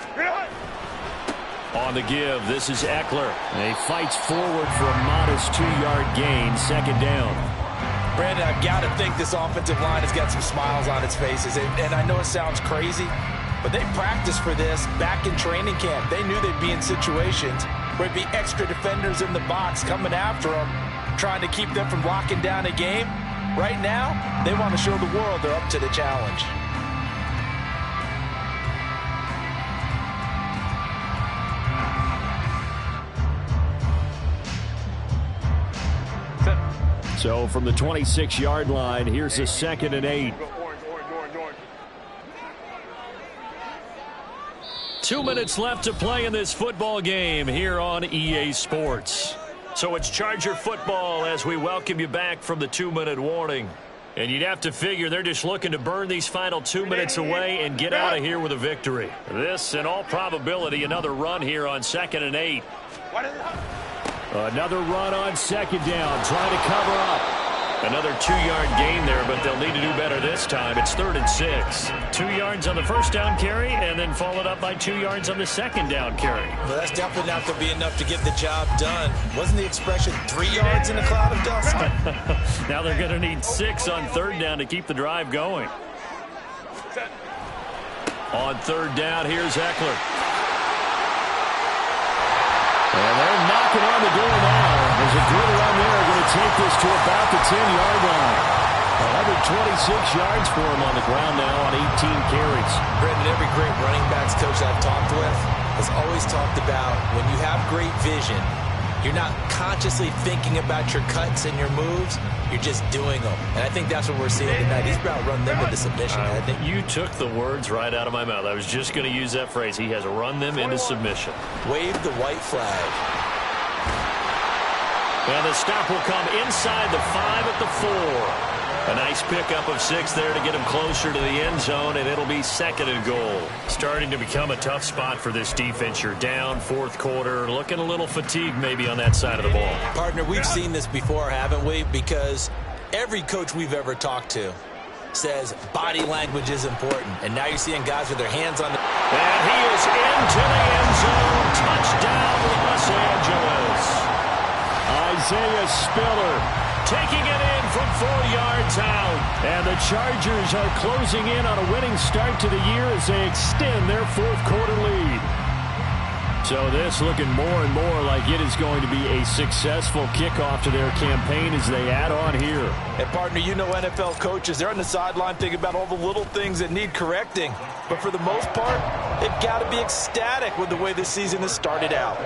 On the give, this is Eckler. And he fights forward for a modest 2-yard gain, 2nd down. Brandon, I've got to think this offensive line has got some smiles on its faces. And I know it sounds crazy, but they practiced for this back in training camp. They knew they'd be in situations where it'd be extra defenders in the box coming after them, trying to keep them from locking down a game. Right now, they want to show the world they're up to the challenge. So from the 26-yard line, here's a 2nd and 8. 2 minutes left to play in this football game here on EA Sports. So it's Charger football as we welcome you back from the 2-minute warning. And you'd have to figure they're just looking to burn these final 2 minutes away and get out of here with a victory. This, in all probability, another run here on 2nd and 8. Another run on 2nd down, trying to cover up. Another 2-yard gain there, but they'll need to do better this time. It's 3rd and 6. 2 yards on the 1st down carry, and then followed up by 2 yards on the 2nd down carry. Well, that's definitely not going to be enough to get the job done. Wasn't the expression 3 yards in a cloud of dust? Now they're going to need 6 on 3rd down to keep the drive going. On 3rd down, here's Eckler. And they're knocking on the door now. There's a good run there. Going to take this to about the 10-yard line. Another 26 yards for him on the ground now on 18 carries. Brendan, every great running backs coach I've talked with has always talked about when you have great vision, you're not consciously thinking about your cuts and your moves. You're just doing them. And I think that's what we're seeing tonight. He's about to run them into submission. I think you took the words right out of my mouth. I was just going to use that phrase. He has run them into submission. Wave the white flag. And the stop will come inside the 5 at the 4. A nice pickup of 6 there to get him closer to the end zone, and it'll be 2nd and goal. Starting to become a tough spot for this defense. You're down 4th quarter, looking a little fatigued maybe on that side of the ball. Partner, we've seen this before, haven't we? Because every coach we've ever talked to says body language is important. And now you're seeing guys with their hands on the... And he is into the end zone. Touchdown, Los Angeles. Isaiah Spiller taking it in from 4 yards out. And the Chargers are closing in on a winning start to the year as they extend their 4th quarter lead. So this looking more and more like it is going to be a successful kickoff to their campaign as they add on here. And partner, you know NFL coaches, they're on the sideline thinking about all the little things that need correcting. But for the most part, they've got to be ecstatic with the way this season has started out.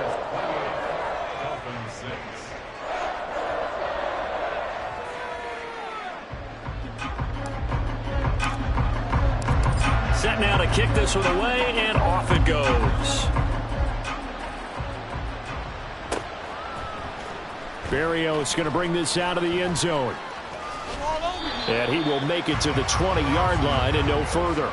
Set now to kick this one away, and off it goes. Berrios going to bring this out of the end zone. And he will make it to the 20-yard line and no further.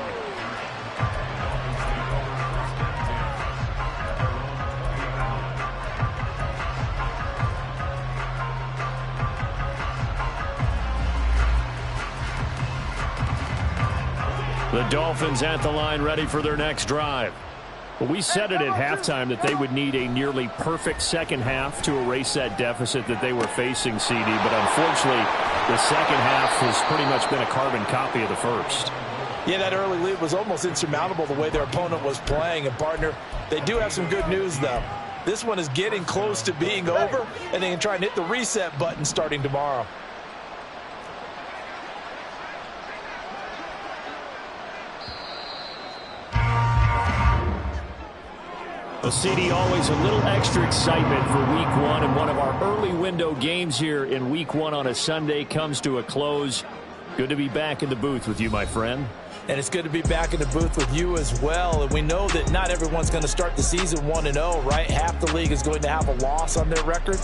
The Dolphins at the line ready for their next drive. Well, we said it at halftime that they would need a nearly perfect second half to erase that deficit that they were facing, CD. But unfortunately, the second half has pretty much been a carbon copy of the first. Yeah, that early lead was almost insurmountable the way their opponent was playing. And, partner, they do have some good news, though. This one is getting close to being over, and they can try and hit the reset button starting tomorrow. Well, CD, always a little extra excitement for Week 1, and one of our early window games here in Week 1 on a Sunday comes to a close. Good to be back in the booth with you, my friend. And it's good to be back in the booth with you as well. And we know that not everyone's going to start the season 1-0, right? Half the league is going to have a loss on their record.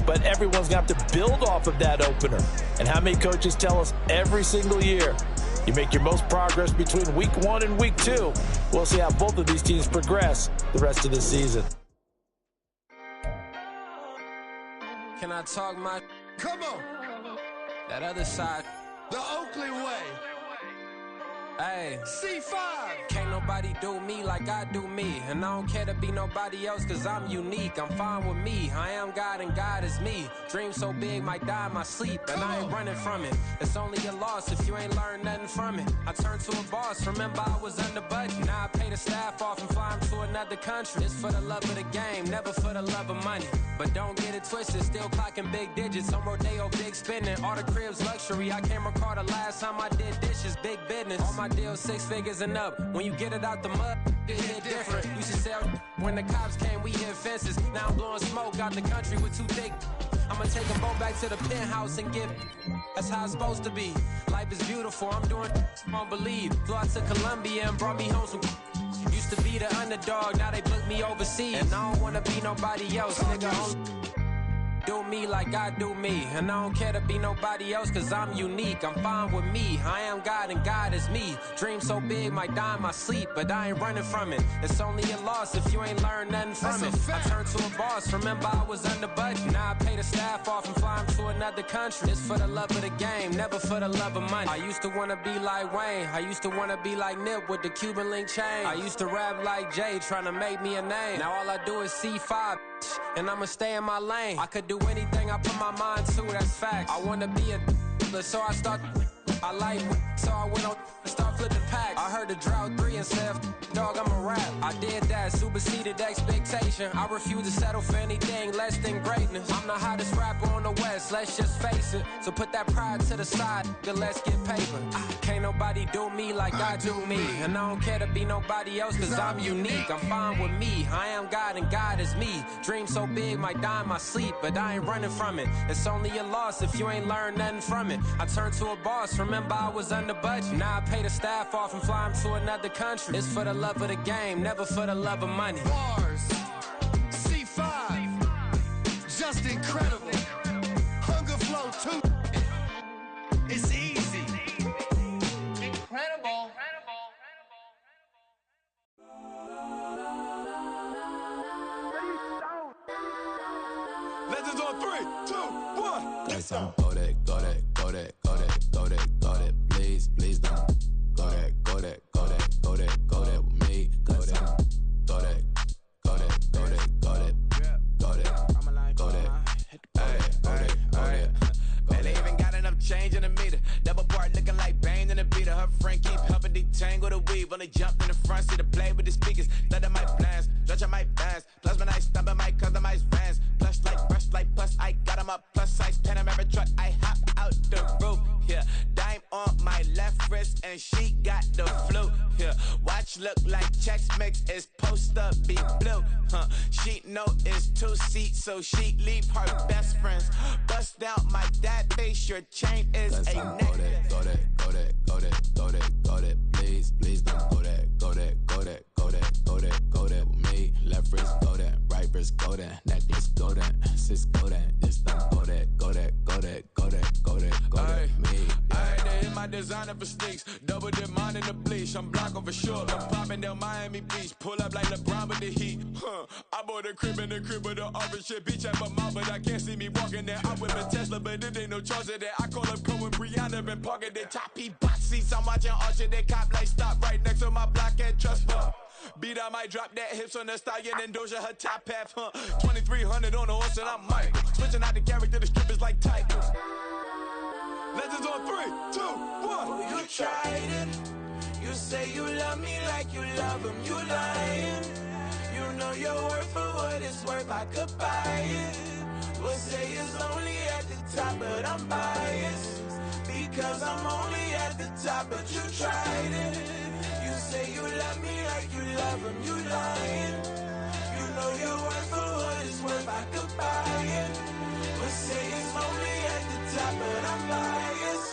But everyone's going to have to build off of that opener. And how many coaches tell us every single year, you make your most progress between Week 1 and Week 2. We'll see how both of these teams progress the rest of the season. Can I talk my... Come on. That other side. The Oakley way. Hey. C5. Can't nobody do me like I do me. And I don't care to be nobody else cause I'm unique. I'm fine with me. I am God and God is me. Dream so big might die in my sleep. And I ain't running from it. It's only a loss if you ain't learned nothing from it. I turned to a boss. Remember I was under budget. Now I pay the staff off and fly them to another country. It's for the love of the game, never for the love of money. But don't get it twisted. Still clocking big digits. On Rodeo, big spending. All the cribs luxury. I can't recall the last time I did dishes. Big business. All my deals 6 figures and up. When you get it out the mud, it hit different. Used to sell when the cops came, we hit fences. Now I'm blowing smoke out the country with too thick. I'ma take a boat back to the penthouse and get. That's how it's supposed to be. Life is beautiful. I'm doing won't believe. Flew out to Colombia and brought me home some. Used to be the underdog, now they book me overseas. And I don't wanna be nobody else, nigga. Do me like I do me. And I don't care to be nobody else cause I'm unique. I'm fine with me. I am God and God is me. Dream so big might die in my sleep. But I ain't running from it. It's only a loss if you ain't learned nothing from it. I turned to a boss. Remember I was under budget. Now I pay the staff off and fly them to another country. It's for the love of the game, never for the love of money. I used to wanna be like Wayne. I used to wanna be like Nip with the Cuban link chain. I used to rap like Jay trying to make me a name. Now all I do is C5 and I'ma stay in my lane. I could do anything I put my mind to, that's facts. I wanna be a so I start. I like so I went on and start flipping packs. I heard the drought 3 and said, dog, I'm a rap. I did that, superseded expectation. I refuse to settle for anything less than greatness. I'm the hottest rapper on the West, let's just face it. So put that pride to the side, then let's get paper. Can't nobody do me like I do me. And I don't care to be nobody else cause I'm unique. I'm fine with me, I am God and God is me. Dream so big might die in my sleep. But I ain't running from it. It's only a loss if you ain't learned nothing from it. I turned to a boss, remember I was under budget. Now I pay the staff off and fly them to another country. It's for the love of the game, never for the love of money. Bars. C5. Just incredible. Hunger flow too. It's easy. Incredible. Legends on 3, 2, 1. Yes, I'm go that, go that, go that, go that, go that, go that. Please, please don't go that, go that, go that, go that, go that with me. Go that, go that, go that, go that, go that, go that, go that, go that. Man, they even got enough change in the meter. Double part looking like Bane in the beater. Her friend keep helping detangle the weave. Only jumped in the front seat to play with the speakers. Thunder my plans, stretch on my bands. Plus when I stumble, my customized vans. Plush like brush like plus I got them up plus size Panamera truck. I hop out the roof. Yeah, dime on my left wrist and she got the flu. Yeah, watch look like Chex Mix is supposed to be blue. She know it's 2 seats, so she leave her best friends. Bust down my dad face, your chain is a necklace. Go that, go that, go that, go that, go that. Please, please don't go that, go that, go that, go that, go that, go that with me. Left wrist go that, right wrist go that, necklace go that, sis go that, this don't go short. I'm popping down Miami Beach. Pull up like LeBron with the heat. I bought a crib in the crib with the orange shit. Beach at my mouth, but I can't see me walking there. I whip a Tesla, but it ain't no charge of that. I call up Cohen, Brianna, been parking the choppy box seats. I'm watching Usher, they cop like stop right next to my block at Trust Bar. Beat, I might drop that hips on the stallion and Doja her top half, 2300 on the horse and I'm Mike. Switching out the character, the strippers like Tigers. Legends on 3, 2, 1. You tried it. You say you love me like you love him. You lying. You know your worth for what it's worth. I could buy it. We'll say it's only at the top, but I'm biased because I'm only at the top. But you tried it. You say you love me like you love him. You lying. You know your worth for what it's worth. I could buy it. We'll say it's only at the top, but I'm biased.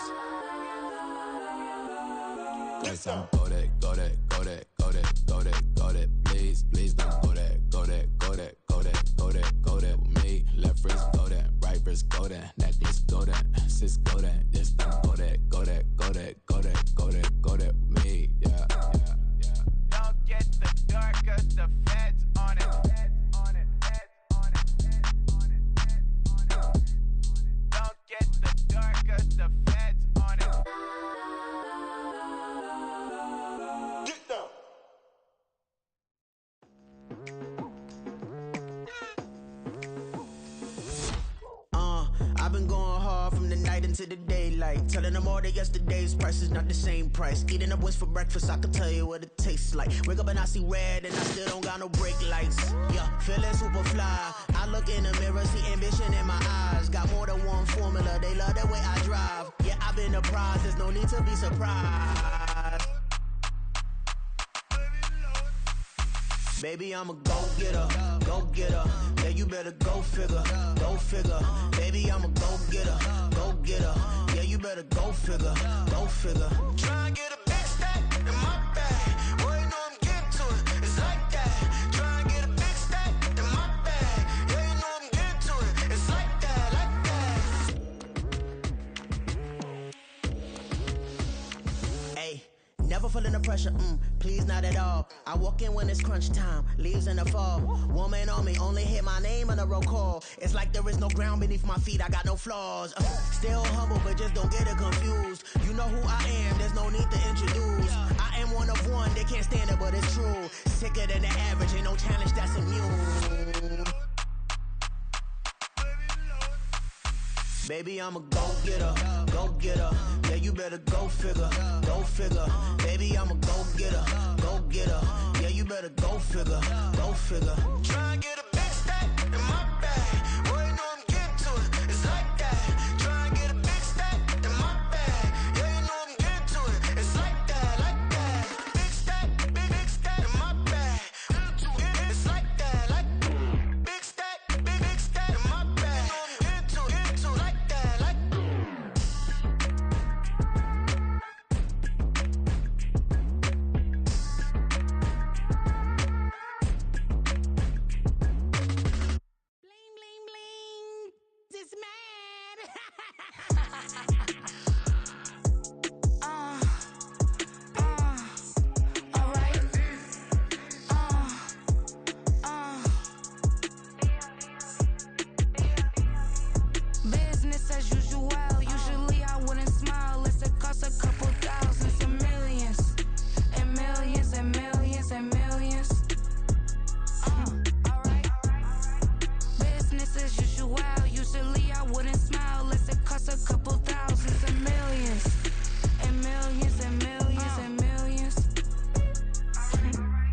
Yes, I'm go that, go that, go that, go that, go that, go that. Please, please don't go that, go that, go that, go that, go that, go that with me. Left wrist go that, right wrist go that, necklace go that, sis go that. Yes, don't go that, go that, go that, go that, go that, go that with me. Yeah, yeah, yeah. Don't get the door 'cause the feds on it. Don't get the door 'cause the feds on it. Get down. I've been going hard from the night into the daylight, telling them all that yesterday's price is not the same price. Eating up wings for breakfast, I can tell you what it tastes like. Wake up and I see red and I still don't got no brake lights. Yeah, feeling super fly. I look in the mirror, see ambition in my eyes. Got more than one formula, they love the way I drive. Yeah, I've been a prize, there's no need to be surprised. Baby, I'm a go-getter, go-getter. Yeah, you better go figure, go figure. Baby, I'm a go-getter, go-getter. Yeah, you better go figure, go figure. Try and get a big stack in my bag. Boy, you know I'm getting to it. It's like that. Try and get a big stack in my bag. Yeah, you know I'm getting to it. It's like that, like that. Hey, never feeling the pressure, please not at all. I walk in when it's crunch time, leaves in the fall. Woman on me, only hit my name on a roll call. It's like there is no ground beneath my feet, I got no flaws. Still humble, but just don't get it confused. You know who I am, there's no need to introduce. I am one of one, they can't stand it, but it's true. Sicker than the average, ain't no challenge that's immune. Baby, I'm a go-getter, go-getter. Yeah, you better go figure, go figure. Baby, I'm a go-getter, go-getter. Yeah, you better go figure, go figure. Try and get a big stack in my bag. Boy, you know I'm getting to it. It's like that. Try and get a big stack in my bag. Yeah, you know I'm getting to it. It's like that, like that. Big stack in my bag. It's like that, like big stack in my bag. You know I'm getting to it, like that, like. Bling, bling, bling. This mad. Alright. Business as usual. Usually I wouldn't smile. It's a cost a couple thousands and millions. And millions and millions and millions. Alright. Business as usual. Usually I wouldn't smile. It's a cost a couple thousands and millions. And millions and millions and millions.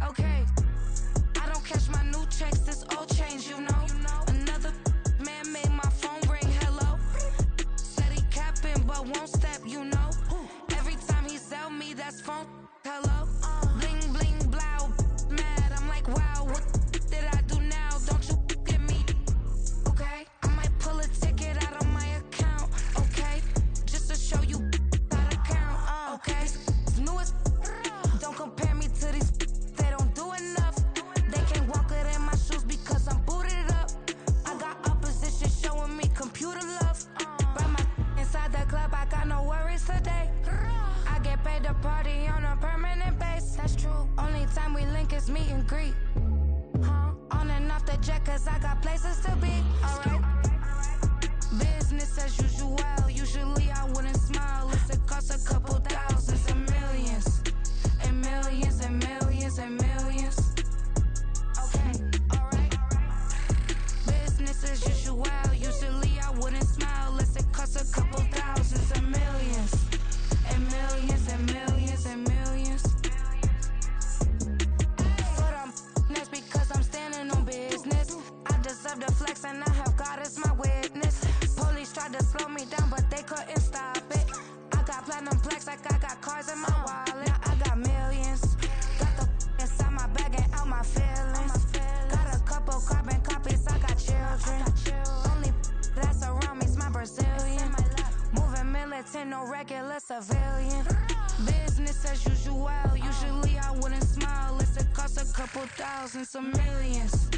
Okay. I don't catch my new checks, this old change, you know. Another man made my phone ring, hello. Said he capping but won't step, you know. Every time he sell me, that's phone, hello. Bling, bling, blow, mad. I'm like, wow, what did I do now? Don't you get me, okay? I might pull a ticket out of my account, okay? Just to show you how to count, okay? It's new as don't compare me to these, they don't do enough. They can't walk it in my shoes because think it's meet and greet. Huh? On and off the jet, cause I got places to be. Alright. Business as usual. Usually I wouldn't smile. It costs a couple thousands and millions. And millions and millions and millions. Okay, alright. Business as usual. Usually I wouldn't smile unless it costs a couple thousands and millions. And millions and millions and millions. But that's because I'm standing on business. I deserve the flex and I have God as my witness. Police tried to slow me down but they couldn't stop it. I got platinum plaques like I got cars in my wallet. Now I got millions. Got the inside my bag and out my feelings. Got a couple carbon copies, I got children. Only that's around me's my Brazilian. Moving militant, no regular civilian. Business as usual. Usually I wouldn't smile unless it costs a couple thousands of millions.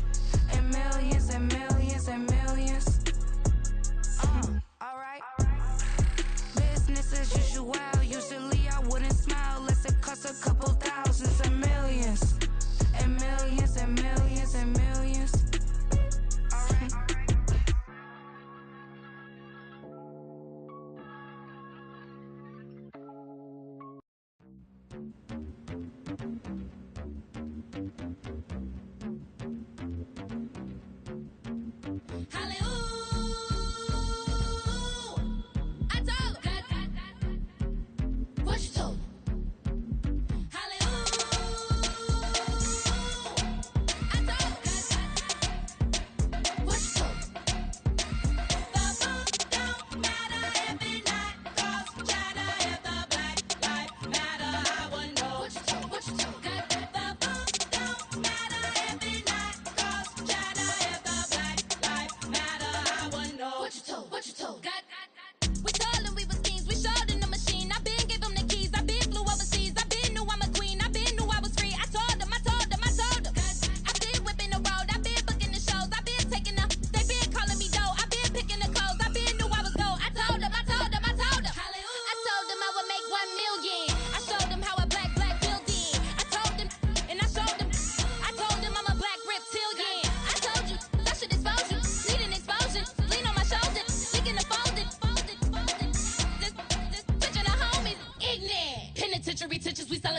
And millions and millions and millions. Alright. Business as usual. Usually I wouldn't smile unless it costs a couple thousands and millions. And millions and millions and millions. Alright.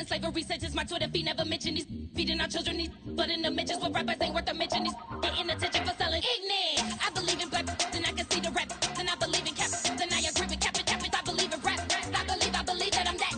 Slavery sentences, my Twitter feed never mention these feeding our children these, but in the mentions what rappers ain't worth a mention these getting attention for selling ignorant. I believe in black, then I can see the rap, then I believe in cap, then I agree with cap, I believe in rap, I believe that I'm that.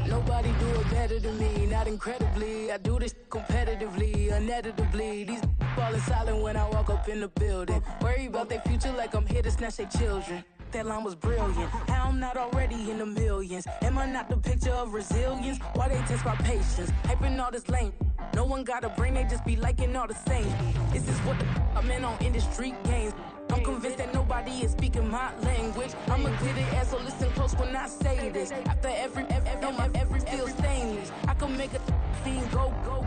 Nobody do it better than me, not incredibly. I do this competitively, uneditably. These falling silent when I walk up in the building. Worry about their future like I'm here to snatch their children. That line was brilliant. How I'm not already in the millions? Am I not the picture of resilience? Why they test my patience? Hyping all this lame. No one got a brain, they just be liking all the same. This is what the I'm in on industry games. I'm convinced that nobody is speaking my language. I'm a good ass, so listen close when I say this. After every feel stainless. I can make a fiend go.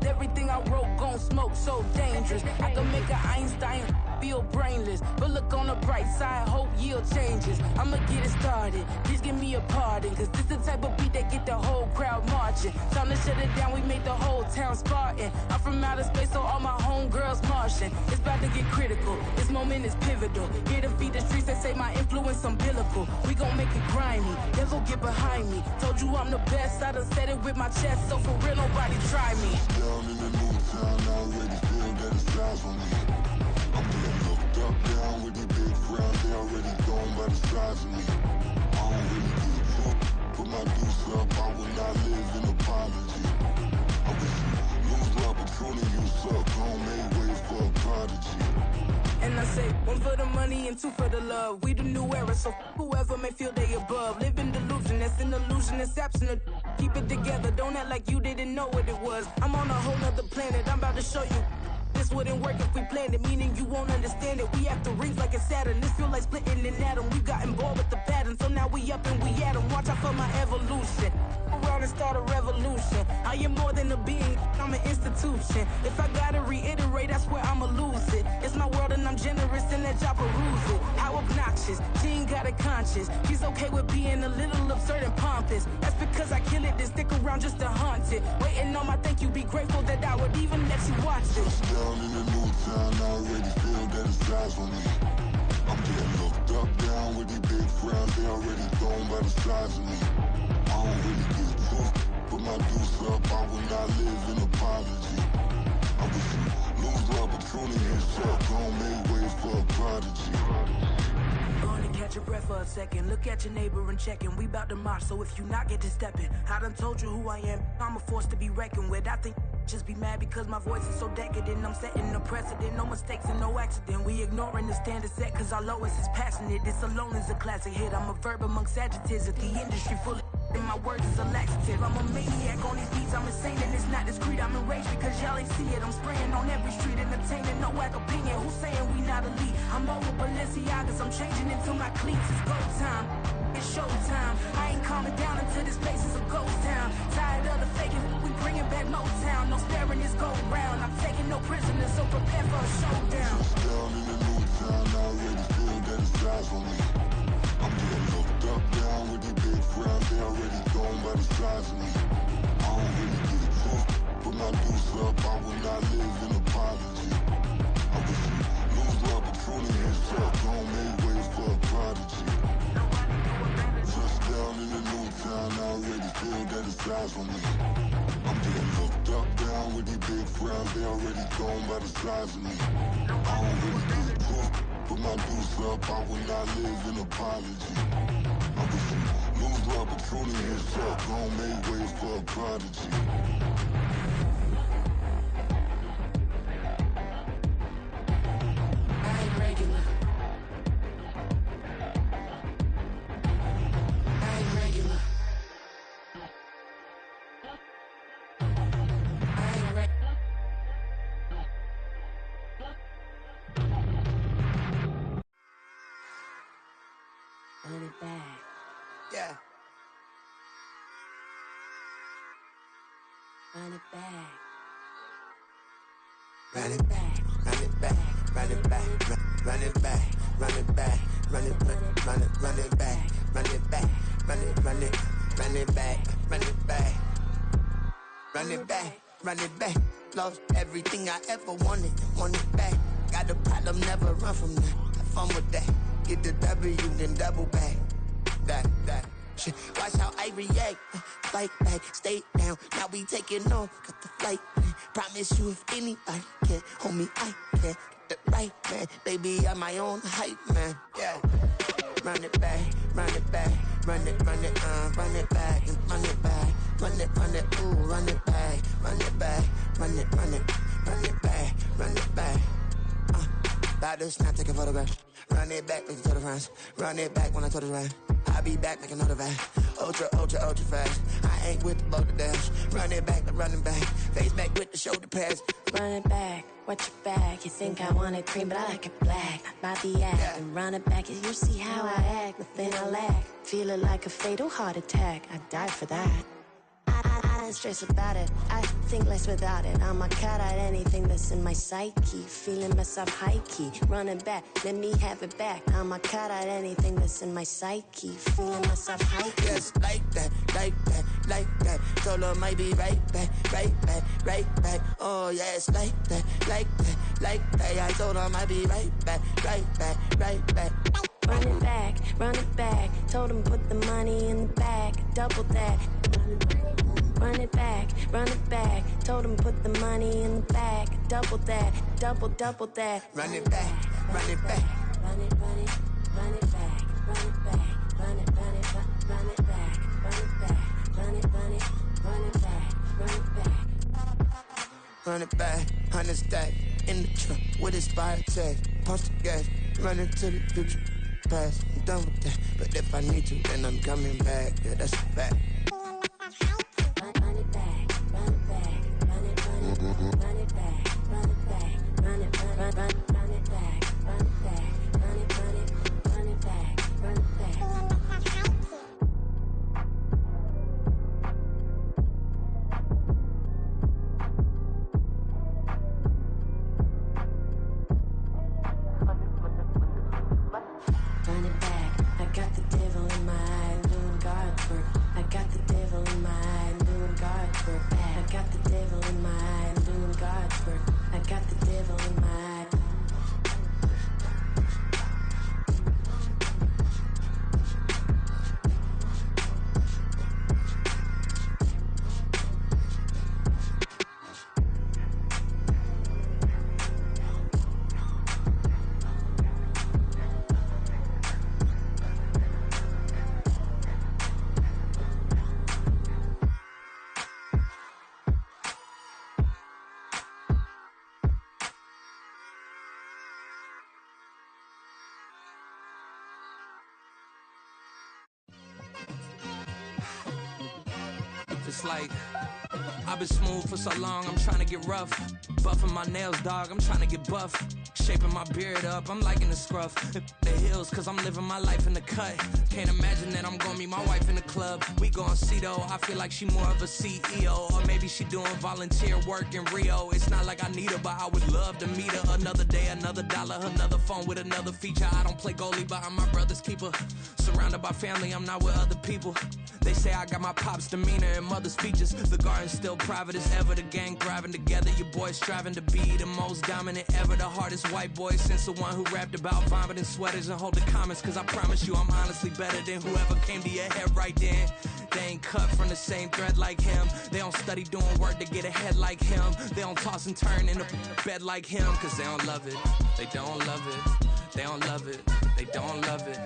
Everything I wrote gon' smoke, so dangerous. I can make an Einstein feel brainless. But look on the bright side, hope yield changes. I'ma get it started, please give me a pardon. Cause this the type of beat that get the whole crowd marching. Time to shut it down, we made the whole town Spartan. I'm from outer space, so all my homegirls Martian. It's about to get critical, this moment is pivotal. Here to feed the streets, they say my influence umbilical. We gon' make it grimy, devil get behind me. Told you I'm the best, I done said it with my chest. So for real, nobody try me. Down in the new town, I already feel that it's eyes on me. I'm getting looked up, down with the big crowd. They already gone by the size of me. I don't really give a fuck, but my deuce up, I will not live in apology. I wish you lose the opportunity, you suck, homemade way for a prodigy. And I say, one for the money and two for the love. We the new era, so whoever may feel they above. Live in delusion, that's an illusion, it's absent. Keep it together, don't act like you didn't know what it was. I'm on a whole nother planet, I'm about to show you. This wouldn't work if we planned it, meaning you won't understand it. We have to rings like a Saturn, this feel like splitting an atom. We got involved with the pattern, so now we up and we at 'em. Watch out for my evolution. Around and start a revolution. I am more than a being, I'm an institution. If I gotta reiterate, that's where I'ma lose it. It's my world and I'm generous and let y'all peruse it. How obnoxious, she ain't got a conscience. She's okay with being a little absurd and pompous. That's because I kill it, then stick around just to haunt it. Waiting on my thank you, be grateful that I would even let you watch it. Down in the new town, I already feel that it's eyes for me. I'm getting looked up, down with these big frowns, they already thrown by the size of me. I don't really get took, but my deuce up, I will not live in apology. I wish you lose the opportunity, you suck, homemade way for a prodigy. Gonna catch your breath for a second. Look at your neighbor and checking. We bout to march, so if you not get to stepping. I done told you who I am. I'm a force to be reckoned with. I think just be mad because my voice is so decadent. I'm setting a precedent. No mistakes and no accident. We ignoring the standard set cause our lowest is passionate. This alone is a classic hit. I'm a verb amongst adjectives. If the industry full of and my words is a laxative. I'm a maniac on these beats, I'm insane and it's not discreet. I'm enraged because y'all ain't see it. I'm spraying on every street, entertaining, no whack opinion. Who's saying we not elite? I'm over Balenciagas, I'm changing into my cleats. It's go time, it's show time. I ain't calming down until this place is a ghost town. Tired of the faking, we bringing back Motown. No sparing this go round. I'm taking no prisoners, so prepare for a showdown. Down in the new town, I already feel that it's eyes for me. I'm getting looked up, down with these big frowns, they already thrown by the size of me. I don't really get took, but my deuce up, I will not live in apology. I wish you lose the opportunity, you suck, homemade way for a prodigy. Just down in the new town, I already feel that it's eyes for me. I'm getting looked up, down with these big frowns, they already thrown by the size of me. I don't really get took, but my deuce up, I will not live in apology. I wish you lose the opportunity, you suck, homemade way for a prodigy. I ain't regular. I ain't regular. I ain't regular. Run it back. Yeah. Run it back. Run it back, run it back, run it back, run it back, run it back, run it back, run it back, run it back, run it back, run it back, run it back, run it back. Lost everything I ever wanted, want it back. Got a problem, never run from that. Have fun with that. Get the W, then double back. That. Shit. Watch how I react. Fight back, stay down. Now we taking off, got the flight. Promise you, if anybody can, homie, I can. Get the right man, baby, I'm my own hype man. Yeah. Run it back, run it back, run it back, and run it back, run it, ooh, run it back, run it back, run it back, run it back. About to snap, take a photograph. Run it back, make it to the friends. Run it back when I told it right. I'll be back, make another van. Ultra fast. I ain't with the boat to dash. Run it back, running back. Face back with the shoulder pads. Run it back, watch your back. You think I want it cream, but I like it black. My the act and run it back. You see how I act, nothing I lack. Feeling like a fatal heart attack. I die for that. I don't stress about it. I think less without it. I'ma cut out anything that's in my psyche. Feeling myself high key. Running back, let me have it back. I'ma cut out anything that's in my psyche. Feeling myself high key. Yes, like that. Told her might be right back. Oh yes, like that. I told her might be right back. Run it back. Told him put the money in the bag. Double that. Run it back. Told him put the money in the bag. Double that. Double that. Run it back. Run it back. Run it back. Run it back. Run it back. Run it back. Run it back, 100 stack in the truck with expired tag. Post the gas, running to the future. Past, I'm done with that. But if I need to, then I'm coming back. Yeah, that's a fact. Run it back, run it back, run it, run it, run it back, run it back, run it, run it, run it back, run it back, run it, run it, run it back, run it back. Run it back, I got the devil in my eye, doing God's work. I got the devil in my eye, doing God's work. I got the devil in my eye, doing God's work. I got the devil in my eye. It's like I've been smooth for so long, I'm trying to get rough. Buffing my nails, dog, I'm trying to get buff. Shaping my beard up, I'm liking the scruff. The hills, cause I'm living my life in the cut. Can't imagine that I'm gonna meet my wife in the club. We gon' see though, I feel like she more of a CEO. Or maybe she doing volunteer work in Rio. It's not like I need her, but I would love to meet her. Another day, another dollar, another phone with another feature. I don't play goalie, but I'm my brother's keeper. Surrounded by family, I'm not with other people. They say I got my pop's demeanor and mother's features. The garden's still private as ever. The gang thriving together. Your boys striving to be the most dominant ever. The hardest white boy since the one who rapped about vomiting sweaters and hold the comments. Cause I promise you I'm honestly better than whoever came to your head right then. They ain't cut from the same thread like him. They don't study doing work to get ahead like him. They don't toss and turn in the bed like him. Cause they don't love it. They don't love it. They don't love it. They don't love it.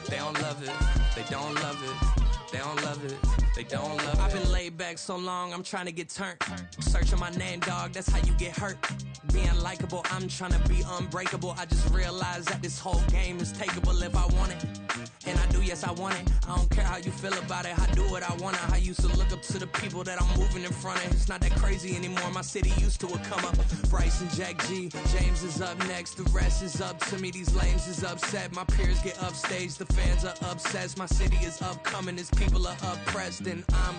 They don't love it. They don't love it. They don't love it, they don't love it. I've been laid back so long, I'm trying to get turned. Searching my name, dog, that's how you get hurt. Being likable, I'm trying to be unbreakable. I just realized that this whole game is takeable if I want it. And I do, yes, I want it. I don't care how you feel about it, I do what I want it. I used to look up to the people that I'm moving in front of. It's not that crazy anymore, my city used to it come up. Bryce and Jack G, James is up next. The rest is up to me, these lames is upset. My peers get upstage, the fans are obsessed. My city is upcoming, this people are oppressed, and I'm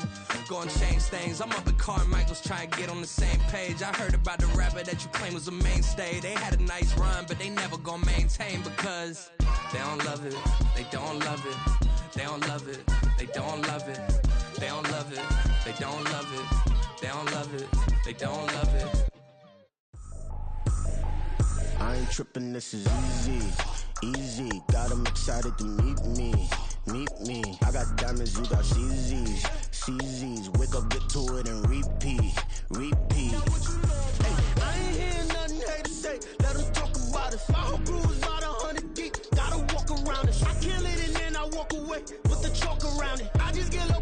gonna change things. I'm up at Carmichael's trying to get on the same page. I heard about the rapper that you claim was a mainstay. They had a nice run, but they never gonna maintain because they don't love it. They don't love it. They don't love it. They don't love it. They don't love it. They don't love it. They don't love it. They don't love it. I ain't tripping, this is easy. Easy, got 'em excited to meet me. Meet me, I got diamonds, you got CZs. CZs, wake up, get to it and repeat. Repeat. Hey, I ain't hearing nothing haters say. Let them talk about us. My whole crew is about 100 deep. Gotta walk around it. I kill it and then I walk away with the chalk around it. I just get low.